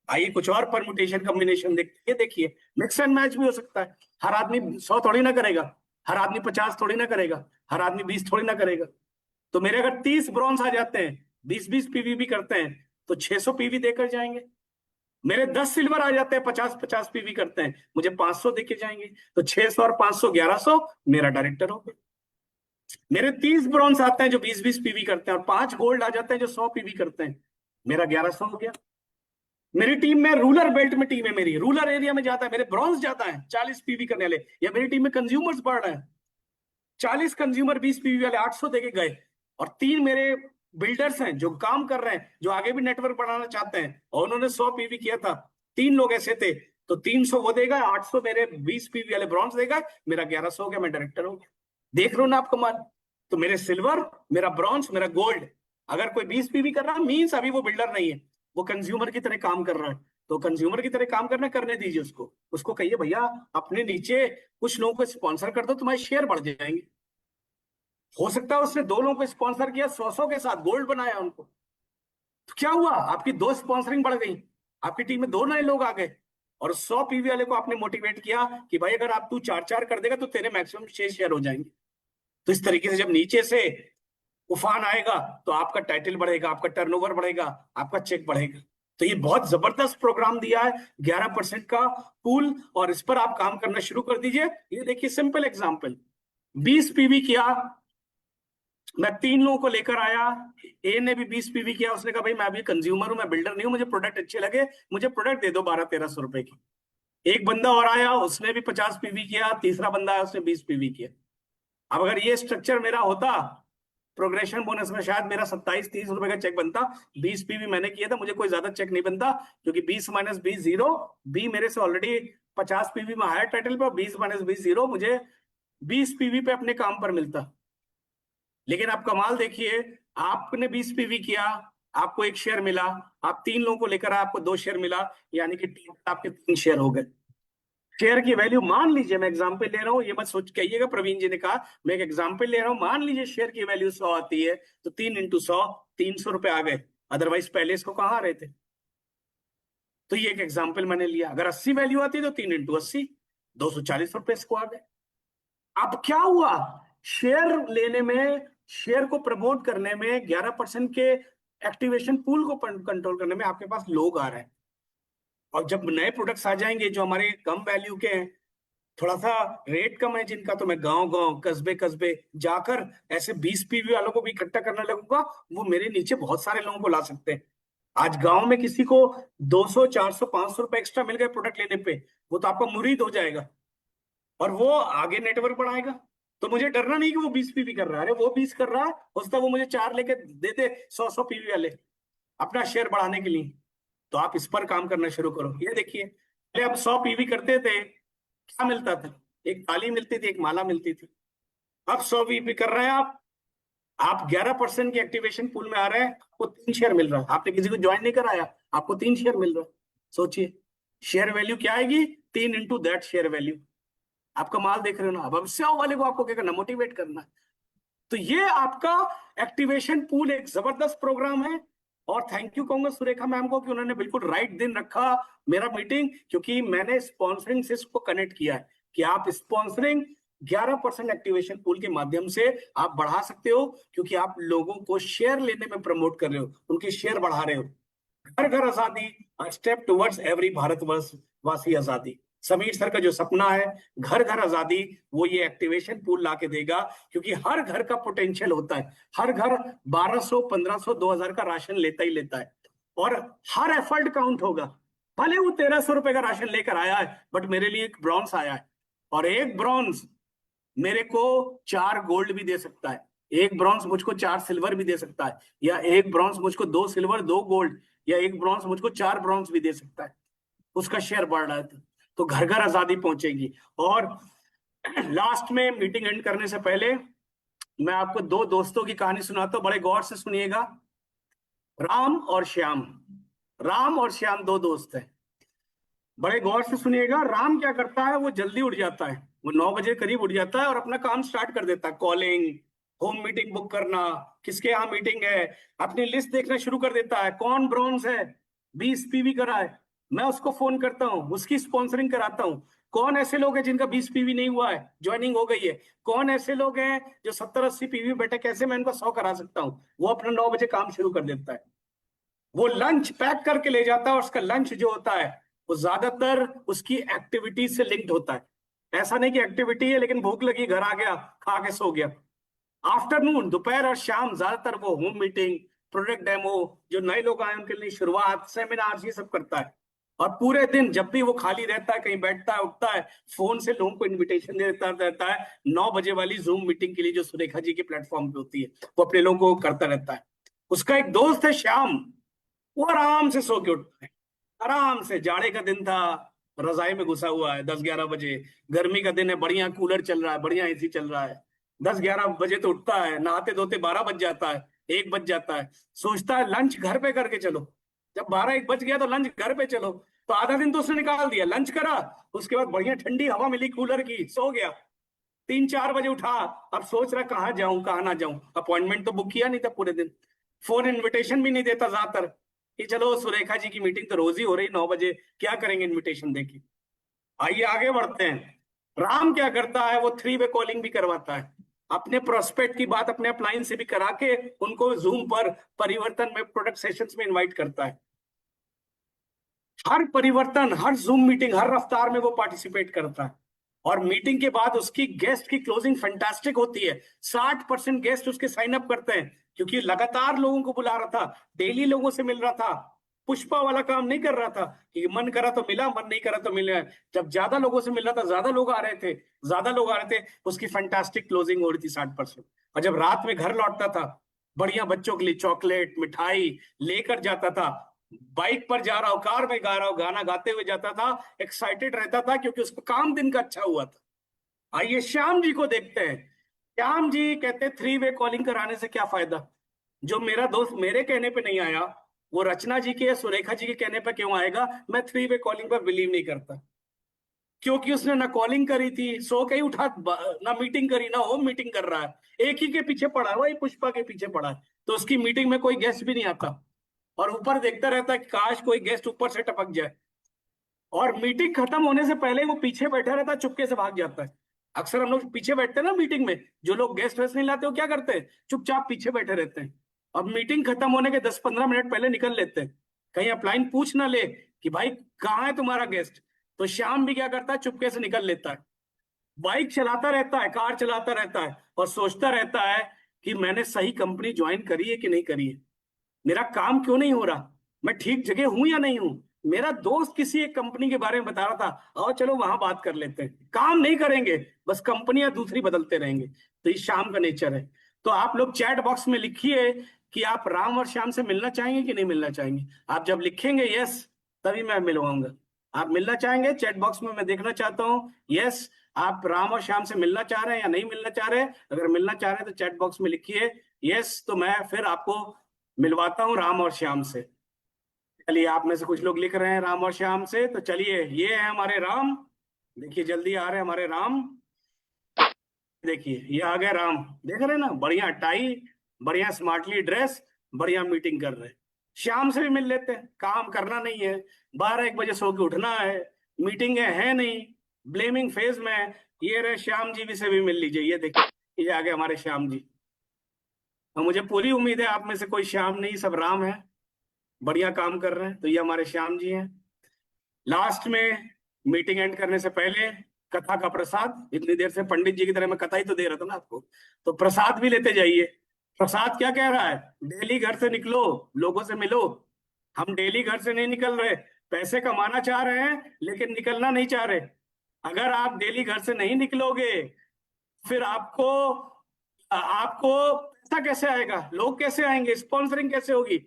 आइए कुछ और परमुटेशन कॉम्बिनेशन देखिए। देखिए मिक्स एंड मैच भी हो सकता है। हर आदमी 100 थोड़ी ना करेगा, हर आदमी 50 थोड़ी ना करेगा, हर आदमी 20 थोड़ी ना करेगा। तो मेरे अगर 30 ब्रॉन्ज आ जाते हैं, 20-20 पीवी भी करते हैं, तो 600 पीवी देकर जाएंगे। मेरे 10 सिल्वर आ जाते हैं, 50-50 पीवी करते हैं, मुझे 500 देके जाएंगे। तो 600 और 500 1100, मेरा डायरेक्टर हो गया। मेरे 30 ब्रॉन्ज आते हैं जो 20-20 पीवी करते हैं, और 5 गोल्ड आ जाते हैं जो 100 पीवी करते हैं, मेरा 1100 हो गया। मेरी टीम में रूरल बेल्ट में टीम है, मेरी रूरल एरिया में जाता है, मेरे ब्रॉन्ज जाता है 40 पीवी करने वाले, या मेरी टीम में कंज्यूमर्स बढ़ रहे हैं, 40 कंज्यूमर 20 पीवी वाले 800 देके गए। और 3 मेरे बिल्डर्स हैं जो काम कर रहे हैं, जो आगे भी नेटवर्क बढ़ाना चाहते हैं, और उन्होंने 100 पीवी किया था, 3 लोग ऐसे थे। तो 300 वो देगा, 800 मेरे 20 पीवी वाले ब्रॉन्ज देगा, मेरा 1100 हो गया, मैं डायरेक्टर हो गया। देख रहे हो ना आप कमाल? तो मेरे सिल्वर, मेरा ब्रॉन्ज, मेरा गोल्ड, अगर कोई 20 पीवी कर रहा है मीन्स अभी वो बिल्डर नहीं है, वो कंज्यूमर की तरह काम कर रहा है। तो कंज्यूमर की तरह काम करने दीजिए उसको। उसको कहिए भैया अपने नीचे कुछ लोगों को स्पॉन्सर कर दो, तुम्हारे शेयर बढ़ जाएंगे। हो सकता है उसने 2 लोगों को स्पॉन्सर किया, 100 के साथ गोल्ड बनाया उनको। तो क्या हुआ? आपकी 2 स्पॉन्सरिंग बढ़ गई, आपकी टीम में 2 नए लोग आ गए। और 100 पीवी वाले को आपने मोटिवेट किया कि भाई अगर आप तू 4-4 कर देगा तो तेरे मैक्सिमम 6 शेयर हो जाएंगे। तो इस तरीके से जब नीचे से उफान आएगा तो आपका टाइटल बढ़ेगा, आपका टर्नओवर बढ़ेगा, आपका चेक बढ़ेगा। तो ये बहुत जबरदस्त प्रोग्राम दिया है, 11% का पूल, और इस पर आप काम करना शुरू कर दीजिए। ये देखिए सिंपल एग्जांपल, 20 पीवी किया, मैं 3 लोगों को लेकर आया। ए ने भी 20 पीवी किया, उसने कहा भाई मैं अभी कंज्यूमर हूं, मैं बिल्डर नहीं हूं, मुझे प्रोडक्ट अच्छे लगे, मुझे प्रोडक्ट दे दो 1200-1300 रुपए की। एक बंदा और आया, उसने भी 50 पीवी किया, तीसरा बंदा आया उसने 20 पीवी किया। अब अगर ये स्ट्रक्चर मेरा होता प्रोग्रेशन बोनस में, शायद मेरा 27-30 रुपए का चेक बनता। 20 पीवी मैंने किया था, मुझे कोई ज्यादा चेक नहीं बनता, क्योंकि 20-20 जीरो। बी मेरे से ऑलरेडी 50 पीवी में हायर टाइटल पर, 20-20 जीरो मुझे 20 पीवी पे अपने काम पर मिलता। लेकिन आप कमाल देखिए, आपने 20 पीवी किया, आपको 1 शेयर मिला, आप 3 लोगों को लेकर आए, आपको 2 शेयर मिला, यानी कि टीम आपके 3 शेयर हो गए। शेयर की वैल्यू मान लीजिए, मैं एग्जांपल ले रहा हूं, ये मत सोच कहिएगा प्रवीण जी ने कहा, मैं एक एग्जांपल ले रहा हूं। मान लीजिए शेयर की वैल्यू 100 आती है, तो 3 × 100, 300 रुपए आ गए। अदरवाइज पहले इसको कहाँ आ रहे थे? तो ये एक एग्जाम्पल मैंने लिया। अगर 80 वैल्यू आती है तो 3 × 80, 240 रुपए इसको आ गए। अब क्या हुआ? शेयर लेने में, शेयर को प्रमोट करने में, 11% के एक्टिवेशन पूल को कंट्रोल करने में आपके पास लोग आ रहे हैं। और जब नए प्रोडक्ट्स आ जाएंगे जो हमारे कम वैल्यू के हैं, थोड़ा सा रेट कम है जिनका, तो मैं गांव गांव कस्बे कस्बे जाकर ऐसे 20 पीवी वालों को भी इकट्ठा करने लगूंगा। वो मेरे नीचे बहुत सारे लोगों को ला सकते हैं। आज गांव में किसी को 200 400 500 रुपए एक्स्ट्रा मिल गए प्रोडक्ट लेने पे, वो तो आपका मुरीद हो जाएगा और वो आगे नेटवर्क बढ़ाएगा। तो मुझे डरना नहीं कि वो 20 पीवी कर रहा है। अरे वो 20 कर रहा है, हो सकता है वो मुझे 4 लेके दे दे, 100 100 पीवी वाले, अपना शेयर बढ़ाने के लिए। तो आप इस पर काम करना शुरू करो। ये देखिए, पहले आप 100 पीवी करते थे, क्या मिलता था? एक ताली मिलती थी, एक माला मिलती थी। अब 100 पीवी कर रहे हैं आप 11% के एक्टिवेशन पूल में आ रहे हैं, आपको 3 शेयर मिल रहा है। आपने किसी को ज्वाइन नहीं कराया, आपको 3 शेयर मिल रहा है। सोचिए, शेयर वैल्यू क्या आएगी? 3 into दैट शेयर वैल्यू। आपका माल देख रहे हो ना। अब सेव वाले को आपको क्या करना? मोटिवेट करना। तो ये आपका एक्टिवेशन पूल एक जबरदस्त प्रोग्राम है। और थैंक यू कहूंगा सुरेखा मैम को कि उन्होंने बिल्कुल राइट दिन रखा मेरा मीटिंग, क्योंकि मैंने स्पॉन्सरिंग से इसको कनेक्ट किया है कि आप स्पॉन्सरिंग 11% एक्टिवेशन पूल के माध्यम से आप बढ़ा सकते हो, क्योंकि आप लोगों को शेयर लेने में प्रमोट कर रहे हो, उनके शेयर बढ़ा रहे हो। घर घर आजादी, स्टेप टुवर्ड्स एवरी भारतवर्ष वासी आजादी। समीर सर का जो सपना है घर घर आजादी, वो ये एक्टिवेशन पूल ला के देगा। क्योंकि हर घर का पोटेंशियल होता है, हर घर 1200 1500 2000 का राशन लेता ही लेता है, और हर एफर्ट काउंट होगा। भले वो 1300 रुपए का राशन लेकर आया है, बट मेरे लिए एक ब्रॉन्ज आया है, और एक ब्रॉन्ज मेरे को 4 गोल्ड भी दे सकता है, एक ब्रॉन्ज मुझको 4 सिल्वर भी दे सकता है, या एक ब्रॉन्ज मुझको 2 सिल्वर 2 गोल्ड, या एक ब्रॉन्ज मुझको 4 ब्रॉन्ज भी दे सकता है। उसका शेयर बढ़ रहा है तो घर घर आजादी पहुंचेगी। और लास्ट में मीटिंग एंड करने से पहले मैं आपको 2 दोस्तों की कहानी सुनाता हूं, बड़े गौर से सुनिएगा। राम और श्याम, राम और श्याम 2 दोस्त हैं। बड़े गौर से सुनिएगा। राम क्या करता है? वो जल्दी उठ जाता है, वो 9 बजे करीब उठ जाता है और अपना काम स्टार्ट कर देता है। कॉलिंग, होम मीटिंग बुक करना, किसके यहाँ मीटिंग है, अपनी लिस्ट देखना शुरू कर देता है। कौन ब्रॉन्ज है, 20 पीवी करा है, मैं उसको फोन करता हूँ, उसकी स्पॉन्सरिंग कराता हूँ। कौन ऐसे लोग हैं जिनका 20 पीवी नहीं हुआ है, ज्वाइनिंग हो गई है? कौन ऐसे लोग हैं जो 70 80 पीवी बैठे, कैसे मैं इनको 100 करा सकता हूँ? वो अपना 9 बजे काम शुरू कर देता है। वो लंच पैक करके ले जाता है, और उसका लंच जो होता है वो ज्यादातर उसकी एक्टिविटी से लिंक्ड होता है। ऐसा नहीं कि एक्टिविटी है लेकिन भूख लगी घर आ गया खा के सो गया। आफ्टरनून, दोपहर और शाम ज्यादातर वो होम मीटिंग, प्रोडक्ट डेमो, जो नए लोग आए उनके लिए शुरुआत, सेमिनार, ये सब करता है। और पूरे दिन जब भी वो खाली रहता है, कहीं बैठता है उठता है, फोन से लोगों को इनविटेशन देता रहता है। 9 बजे वाली जूम मीटिंग के लिए जो सुरेखा जी के प्लेटफॉर्म पे होती है, वो अपने लोगों को करता रहता है। उसका एक दोस्त है श्याम, वो आराम से सो के उठता है, आराम से। जाड़े का दिन था, रजाई में घुसा हुआ है 10 11 बजे। गर्मी का दिन है, बढ़िया कूलर चल रहा है, बढ़िया एसी चल रहा है। 10 11 बजे तो उठता है, नहाते धोते 12 बज जाता है, 1 बज जाता है। सोचता है लंच घर पे करके चलो। जब 12 1 बज गया तो लंच घर पे चलो। तो आधा दिन तो उसने निकाल दिया, लंच करा, उसके बाद बढ़िया ठंडी हवा मिली कूलर की, सो गया। 3 4 बजे उठा, अब सोच रहा कहाँ जाऊं कहाँ ना जाऊं। अपॉइंटमेंट तो बुक किया नहीं था पूरे दिन, फोन इनविटेशन भी नहीं देता ज्यादातर कि चलो सुरेखा जी की मीटिंग तो रोज ही हो रही 9 बजे, क्या करेंगे इनविटेशन देके। आइए आगे बढ़ते हैं। राम क्या करता है? वो 3 वे कॉलिंग भी करवाता है, अपने प्रोस्पेक्ट की बात अपने अपलाइन से भी करा के उनको जूम पर परिवर्तन में प्रोडक्ट सेशंस में इनवाइट करता है। हर परिवर्तन, हर जूम मीटिंग, हर रफ्तार में वो पार्टिसिपेट करता है। और मीटिंग के बाद उसकी गेस्ट की क्लोजिंग फैंटास्टिक होती है। 60% गेस्ट उसके साइन अप करते हैं, क्योंकि लगातार लोगों को बुला रहा था, डेली लोगों से मिल रहा था, पुष्पा वाला काम नहीं कर रहा था कि मन करा तो मिला, मन नहीं करा तो मिला। जब ज्यादा लोगों से मिल रहा था, ज्यादा लोग आ रहे थे, ज्यादा लोग आ रहे थे, उसकी फैंटास्टिक क्लोजिंग हो रही थी 60%। और जब रात में घर लौटता था, बढ़िया बच्चों के लिए चॉकलेट मिठाई लेकर जाता था। बाइक पर जा रहा हो, कार में गा रहा हो, गाना गाते हुए जाता था, एक्साइटेड रहता था, क्योंकि उसका काम दिन का अच्छा हुआ था। आइए श्याम जी को देखते हैं। श्याम जी कहते 3 वे कॉलिंग कराने से क्या फायदा? जो मेरा दोस्त मेरे कहने पे नहीं आया, वो रचना जी के, सुरेखा जी के कहने पे क्यों आएगा? मैं 3 वे कॉलिंग पर बिलीव नहीं करता, क्योंकि उसने ना कॉलिंग करी थी, सो के ही उठा, ना मीटिंग करी, ना होम मीटिंग कर रहा है, एक ही के पीछे पड़ा है, वही पुष्पा के पीछे पड़ा है। तो उसकी मीटिंग में कोई गेस्ट भी नहीं आता, और ऊपर देखता रहता है कि काश कोई गेस्ट ऊपर से टपक जाए। और मीटिंग खत्म होने से पहले वो पीछे बैठा रहता है, चुपके से भाग जाता है। अक्सर हम लोग पीछे बैठते हैं ना मीटिंग में, जो लोग गेस्ट वेस्ट नहीं लाते वो क्या करते हैं, चुपचाप पीछे बैठे रहते हैं, और मीटिंग खत्म होने के 10-15 मिनट पहले निकल लेते हैं, कहीं अपलाइन पूछ ना ले कि भाई कहाँ है तुम्हारा गेस्ट। तो श्याम भी क्या करता है, चुपके से निकल लेता है, बाइक चलाता रहता है, कार चलाता रहता है, और सोचता रहता है कि मैंने सही कंपनी ज्वाइन करी है कि नहीं करी है, मेरा काम क्यों नहीं हो रहा, मैं ठीक जगह हूं या नहीं हूं। मेरा दोस्त किसी एक कंपनी के बारे में बता रहा था, आओ चलो वहां बात कर लेते हैं, काम नहीं करेंगे, बस कंपनियां दूसरी बदलते रहेंगे। तो ये शाम का नेचर है। तो आप लोग चैट बॉक्स में लिखिए कि आप राम और श्याम से मिलना चाहेंगे कि नहीं मिलना चाहेंगे। आप जब लिखेंगे यस, तभी मैं मिलवाऊंगा। आप मिलना चाहेंगे, चैट बॉक्स में मैं देखना चाहता हूँ यस, आप राम और श्याम से मिलना चाह रहे हैं या नहीं मिलना चाह रहे हैं। अगर मिलना चाह रहे हैं तो चैट बॉक्स में लिखिए यस, तो मैं फिर आपको मिलवाता हूँ राम और श्याम से। चलिए, आप में से कुछ लोग लिख रहे हैं राम और श्याम से, तो चलिए ये है हमारे राम। देखिए जल्दी आ रहे हैं हमारे राम। देखिए ये आ गए राम, देख रहे हैं ना, बढ़िया टाई, बढ़िया स्मार्टली ड्रेस, बढ़िया मीटिंग कर रहे हैं। श्याम से भी मिल लेते हैं, काम करना नहीं है, 12-1 बजे सो के उठना है, मीटिंग है नहीं, ब्लेमिंग फेज में है। ये रहे श्याम जी, भी से भी मिल लीजिए। ये देखिए ये आ गए हमारे श्याम जी। और मुझे पूरी उम्मीद है आप में से कोई श्याम नहीं, सब राम है, बढ़िया काम कर रहे हैं। तो ये हमारे श्याम जी हैं। लास्ट में मीटिंग एंड करने से पहले कथा का प्रसाद, इतनी देर से पंडित जी की तरह मैं कथा ही तो दे रहा था ना आपको, तो प्रसाद भी लेते जाइए। प्रसाद क्या कह रहा है, डेली घर से निकलो, लोगों से मिलो। हम डेली घर से नहीं निकल रहे, पैसे कमाना चाह रहे हैं लेकिन निकलना नहीं चाह रहे। अगर आप डेली घर से नहीं निकलोगे, फिर आपको आपको पैसा कैसे आएगा, लोग कैसे आएंगे, स्पॉन्सरिंग कैसे होगी।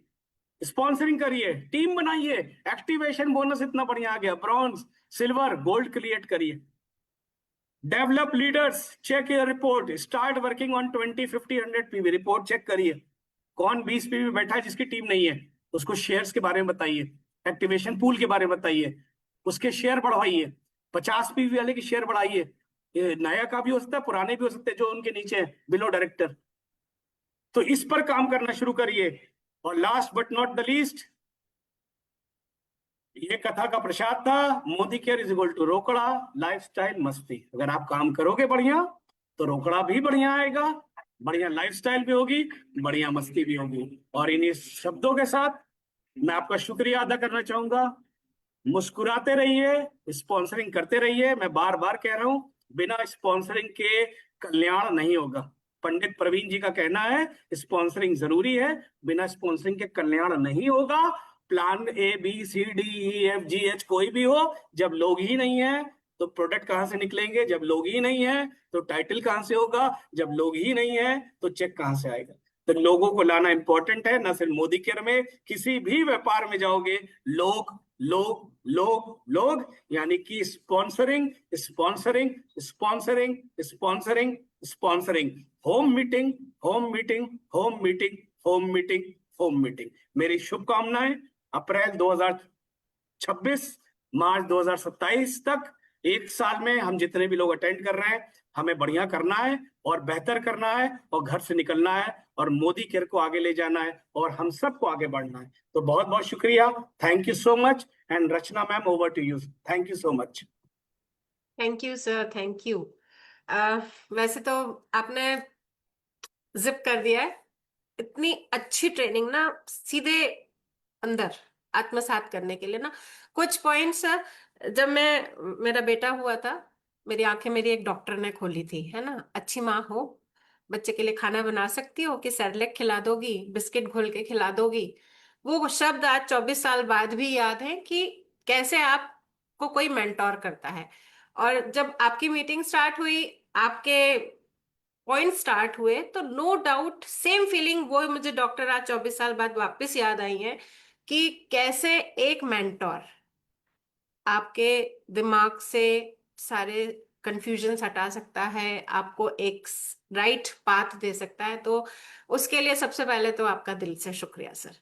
स्पॉन्सरिंग करिए, टीम बनाइए, एक्टिवेशन बोनस इतना बढ़िया आ गया, ब्रॉन्ज सिल्वर गोल्ड क्रिएट करिए। Develop leaders, check your report, start working on 20, 50, 100 PV report check करिए। कौन 20 पीवी बैठा है जिसकी टीम नहीं है, उसको शेयर्स के बारे में बताइए, एक्टिवेशन पूल के बारे में बताइए, उसके शेयर बढ़वाइए, 50 पीवी वाले की शेयर बढ़ाइए। ये नया का भी हो सकता है, पुराने भी हो सकते हैं जो उनके नीचे है बिलो डायरेक्टर। तो इस पर काम करना शुरू करिए। और last but not the least, ये कथा का प्रसाद था, Modicare is equal to रोकड़ा लाइफस्टाइल मस्ती। अगर आप काम करोगे बढ़िया, तो रोकड़ा भी बढ़िया आएगा, बढ़िया लाइफस्टाइल भी होगी, बढ़िया मस्ती भी होगी। और इन्हीं शब्दों के साथ मैं आपका शुक्रिया अदा करना चाहूंगा। मुस्कुराते रहिए, स्पॉन्सरिंग करते रहिए। मैं बार बार कह रहा हूं, बिना स्पॉन्सरिंग के कल्याण नहीं होगा। पंडित प्रवीण जी का कहना है स्पॉन्सरिंग जरूरी है, बिना स्पॉन्सरिंग के कल्याण नहीं होगा। प्लान ABCDEFGH कोई भी हो, जब लोग ही नहीं है तो प्रोडक्ट कहां से निकलेंगे, जब लोग ही नहीं है तो टाइटल कहां से होगा, जब लोग ही नहीं है तो चेक कहां से आएगा। तो लोगों को लाना इंपॉर्टेंट है, ना सिर्फ मोदी केयर में, किसी भी व्यापार में जाओगे, लोग लोग लोग लोग, यानी कि sponsoring sponsoring sponsoring sponsoring sponsoring. Home meeting, home meeting, home meeting, home meeting, home meeting. मेरी शुभकामनाएं। अप्रैल 2026, मार्च 2027 तक, 1 साल में हम जितने भी लोग अटेंड कर रहे हैं, हमें बढ़िया करना है और बेहतर करना है और घर से निकलना है और मोदी केयर को आगे ले जाना है और हम सबको आगे बढ़ना है। तो बहुत बहुत शुक्रिया, thank you so much. And Rachna ma'am, over to you, thank you so much. Thank you sir, thank you. वैसे तो आपने जिप कर दिया है। इतनी अच्छी ट्रेनिंग ना, सीधे अंदर आत्मसात करने के लिए ना। कुछ पॉइंट्स, जब मेरा बेटा हुआ था, मेरी आंखें मेरी एक डॉक्टर ने खोली थी, है ना। अच्छी माँ हो, बच्चे के लिए खाना बना सकती हो कि सेरेलैक खिला दोगी, बिस्किट घोल के खिला दोगी। वो शब्द आज 24 साल बाद भी याद है कि कैसे आपको कोई मेंटोर करता है। और जब आपकी मीटिंग स्टार्ट हुई, आपके पॉइंट स्टार्ट हुए, तो नो डाउट सेम फीलिंग वो मुझे डॉक्टर आज 24 साल बाद वापस याद आई है कि कैसे एक मेंटोर आपके दिमाग से सारे कंफ्यूजन हटा सकता है, आपको एक राइट पाथ दे सकता है। तो उसके लिए सबसे पहले तो आपका दिल से शुक्रिया सर।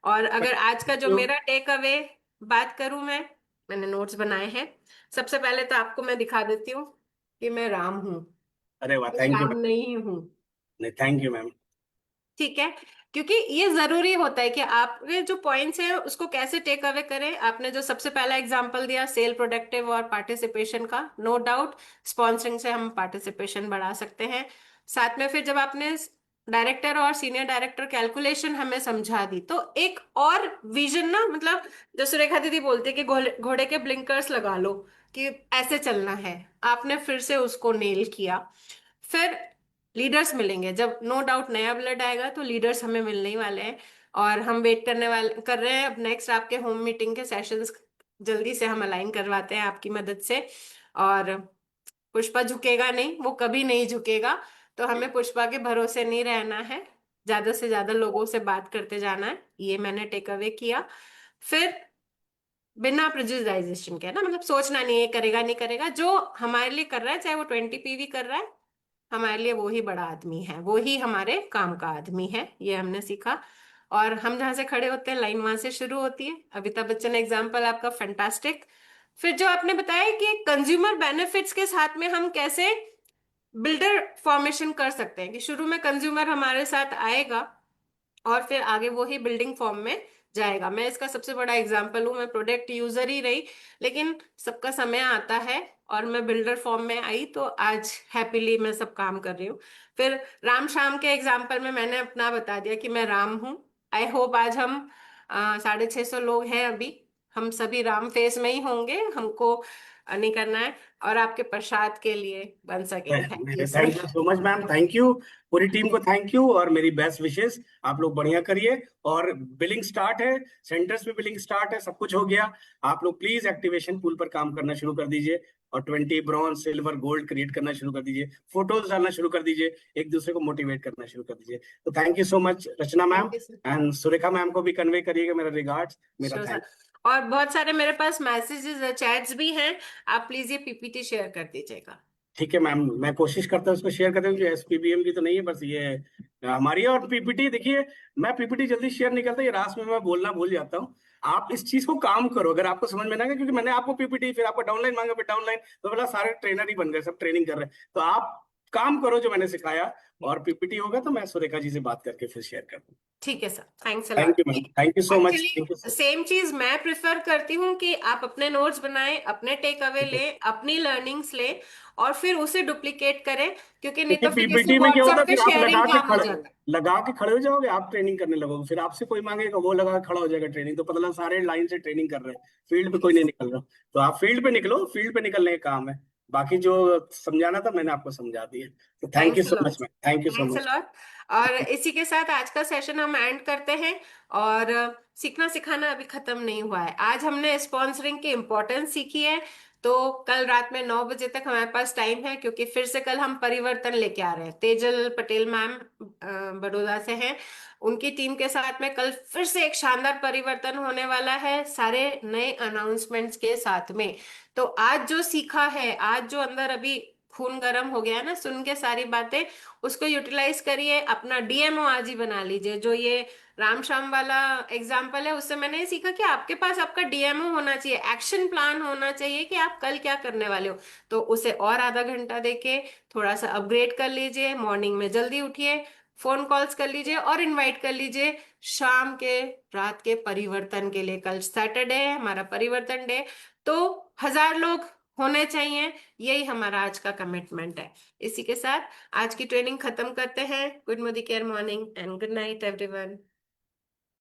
और अगर आज का जो मेरा टेक अवे बात करूं, मैंने नोट्स बनाए हैं। सबसे पहले तो आपको मैं दिखा देती हूँ कि मैं राम हूँ, अरे वाह, मैं थैंक यू श्याम मैम। नहीं हूँ। नहीं, थैंक यू मैम। ठीक है। क्योंकि ये जरूरी होता है कि आपने जो पॉइंट्स हैं उसको कैसे टेक अवे करें। आपने जो सबसे पहला एग्जांपल दिया सेल प्रोडक्टिव और पार्टिसिपेशन का, नो डाउट स्पॉन्सरिंग से हम पार्टिसिपेशन बढ़ा सकते हैं। साथ में फिर जब आपने डायरेक्टर और सीनियर डायरेक्टर कैलकुलेशन हमें समझा दी, तो एक और विजन ना, मतलब जो सुरेखा दीदी बोलती है कि घोड़े के ब्लिंकर्स लगा लो कि ऐसे चलना है, आपने फिर से उसको नेल किया। फिर लीडर्स मिलेंगे, जब नो डाउट नया ब्लड आएगा तो लीडर्स हमें मिलने ही वाले हैं। और हम वेट कर रहे हैं अब नेक्स्ट आपके होम मीटिंग के सेशंस, जल्दी से हम अलाइन करवाते हैं आपकी मदद से। और पुष्पा झुकेगा नहीं, वो कभी नहीं झुकेगा। तो हमें पुष्पा के भरोसे नहीं रहना है, ज्यादा से ज्यादा लोगों से बात करते जाना है, ये मैंने टेक अवे किया। फिर बिना प्रेजुडिसाइजेशन के ना, मतलब सोचना नहीं है करेगा नहीं करेगा, जो हमारे लिए कर रहा है चाहे वो 20 PV कर रहा है, हमारे लिए वो ही बड़ा आदमी है, वो ही हमारे काम का आदमी है, ये हमने सीखा। और हम जहां से खड़े होते हैं लाइन वहां से शुरू होती है। अमिताभ बच्चन एग्जाम्पल आपका फैंटास्टिक। फिर जो आपने बताया कि कंज्यूमर बेनिफिट्स के साथ में हम कैसे बिल्डर फॉर्मेशन कर सकते हैं, कि शुरू में कंज्यूमर हमारे साथ आएगा और फिर आगे वो ही बिल्डिंग फॉर्म में जाएगा। मैं इसका सबसे बड़ा एग्जांपल हूँ, मैं प्रोडक्ट यूजर ही रही, लेकिन सबका समय आता है और मैं बिल्डर फॉर्म में आई, तो आज हैप्पीली मैं सब काम कर रही हूँ। फिर राम श्याम के एग्जांपल में मैंने अपना बता दिया कि मैं राम हूँ। आई होप आज हम 650 लोग हैं अभी, हम सभी राम फेस में ही होंगे, हमको नहीं करना है, और आपके प्रसाद के लिए वंस अगेन थैंक यू मेरे sir. Thank you so much ma'am, thank you. पूरी टीम को थैंक यू और मेरी बेस्ट विशेस। आप लोग बढ़िया करिए। और बिलिंग स्टार्ट है, सेंटर्स पे बिलिंग स्टार्ट है, सब कुछ हो गया। आप लोग प्लीज एक्टिवेशन पूल पर काम करना शुरू कर दीजिए और 20 ब्रॉन्ज सिल्वर गोल्ड क्रिएट करना शुरू कर दीजिए, फोटोज डालना शुरू कर दीजिए, एक दूसरे को मोटिवेट करना शुरू कर दीजिए। तो thank you so much Rachna ma'am, thank you sir. And Surekha ma'am को भी कन्वे करिएगा मेरा रिगार्ड्स, मेरा श्योर सर। थैंक। और बहुत सारे मेरे पास मैसेजेस चैट्स भी हैं, आप प्लीज ये पीपीटी शेयर कर दीजिएगा। ठीक है मैम, मैं कोशिश करता हूँ उसको शेयर करने की। एसपीबीएम की तो नहीं है, बस ये हमारी है। और पीपीटी देखिए, मैं पीपीटी जल्दी शेयर नहीं करता, ये रात में मैं बोलना भूल जाता हूँ। आप इस चीज को काम करो अगर आपको समझ में ना आए, क्योंकि मैंने आपको पीपीटी, फिर आपको डाउनलाइन मांगा, फिर डाउनलाइन, तो बोला सारे ट्रेनर ही बन गए, सब ट्रेनिंग कर रहे हैं। तो आप काम करो जो मैंने सिखाया, और पीपीटी होगा तो मैं सुरेखा जी से बात करके फिर शेयर कर दूँ। ठीक है sir, thanks a thank lot. You ma'am, thank you so much, thank you. Actually same चीज मैं प्रिफर करती हूँ कि आप अपने नोट्स बनाएं, अपने टेक अवे लें, अपनी लर्निंग्स लें, और फिर उसे डुप्लीकेट करें, क्योंकि नहीं देखिए तो फिर किसी पीपीटी में क्या होता व्हाट्सएप है, पे फिर आप शेयरिंग काम हो जाता है। लगा के खड़े हो जाओगे, आप ट्रेनिंग करने लगोगे, फिर आपसे कोई मांगेगा वो लगा के खड़ा हो जाएगा ट्रेनिंग, तो पता लगा सारे लाइन से ट्रेनिंग कर रहे हैं, फील्ड पे कोई नहीं निकल रहा। तो आप फील्ड पे निकलो, फील्ड पे निकलने का काम है। बाकी जो समझाना था मैंने आपको समझा दिया। तो thank you thanks a so lot. Much ma'am, thank you so thanks a much. Lot. और इसी के साथ आज का सेशन हम एंड करते हैं। और सीखना सिखाना अभी खत्म नहीं हुआ है, आज हमने स्पॉन्सरिंग की इम्पोर्टेंस सीखी है। तो कल रात में 9 बजे तक हमारे पास टाइम है, क्योंकि फिर से कल हम परिवर्तन लेके आ रहे हैं। तेजल पटेल मैम बड़ौदा से हैं, उनकी टीम के साथ में कल फिर से एक शानदार परिवर्तन होने वाला है, सारे नए अनाउंसमेंट्स के साथ में। तो आज जो सीखा है, आज जो अंदर अभी खून गर्म हो गया है ना सुन के सारी बातें, उसको यूटिलाइज करिए, अपना डीएमओ आज ही बना लीजिए। जो ये राम श्याम वाला एग्जाम्पल है, उससे मैंने ये सीखा कि आपके पास आपका डीएमओ होना चाहिए, एक्शन प्लान होना चाहिए कि आप कल क्या करने वाले हो। तो उसे और आधा घंटा देके थोड़ा सा अपग्रेड कर लीजिए, मॉर्निंग में जल्दी उठिए, फोन कॉल्स कर लीजिए और इनवाइट कर लीजिए शाम के, रात के परिवर्तन के लिए। कल सैटरडे है हमारा परिवर्तन डे, तो 1000 लोग होने चाहिए, यही हमारा आज का कमिटमेंट है। इसी के साथ आज की ट्रेनिंग खत्म करते हैं। Good Modi care morning and good night everyone.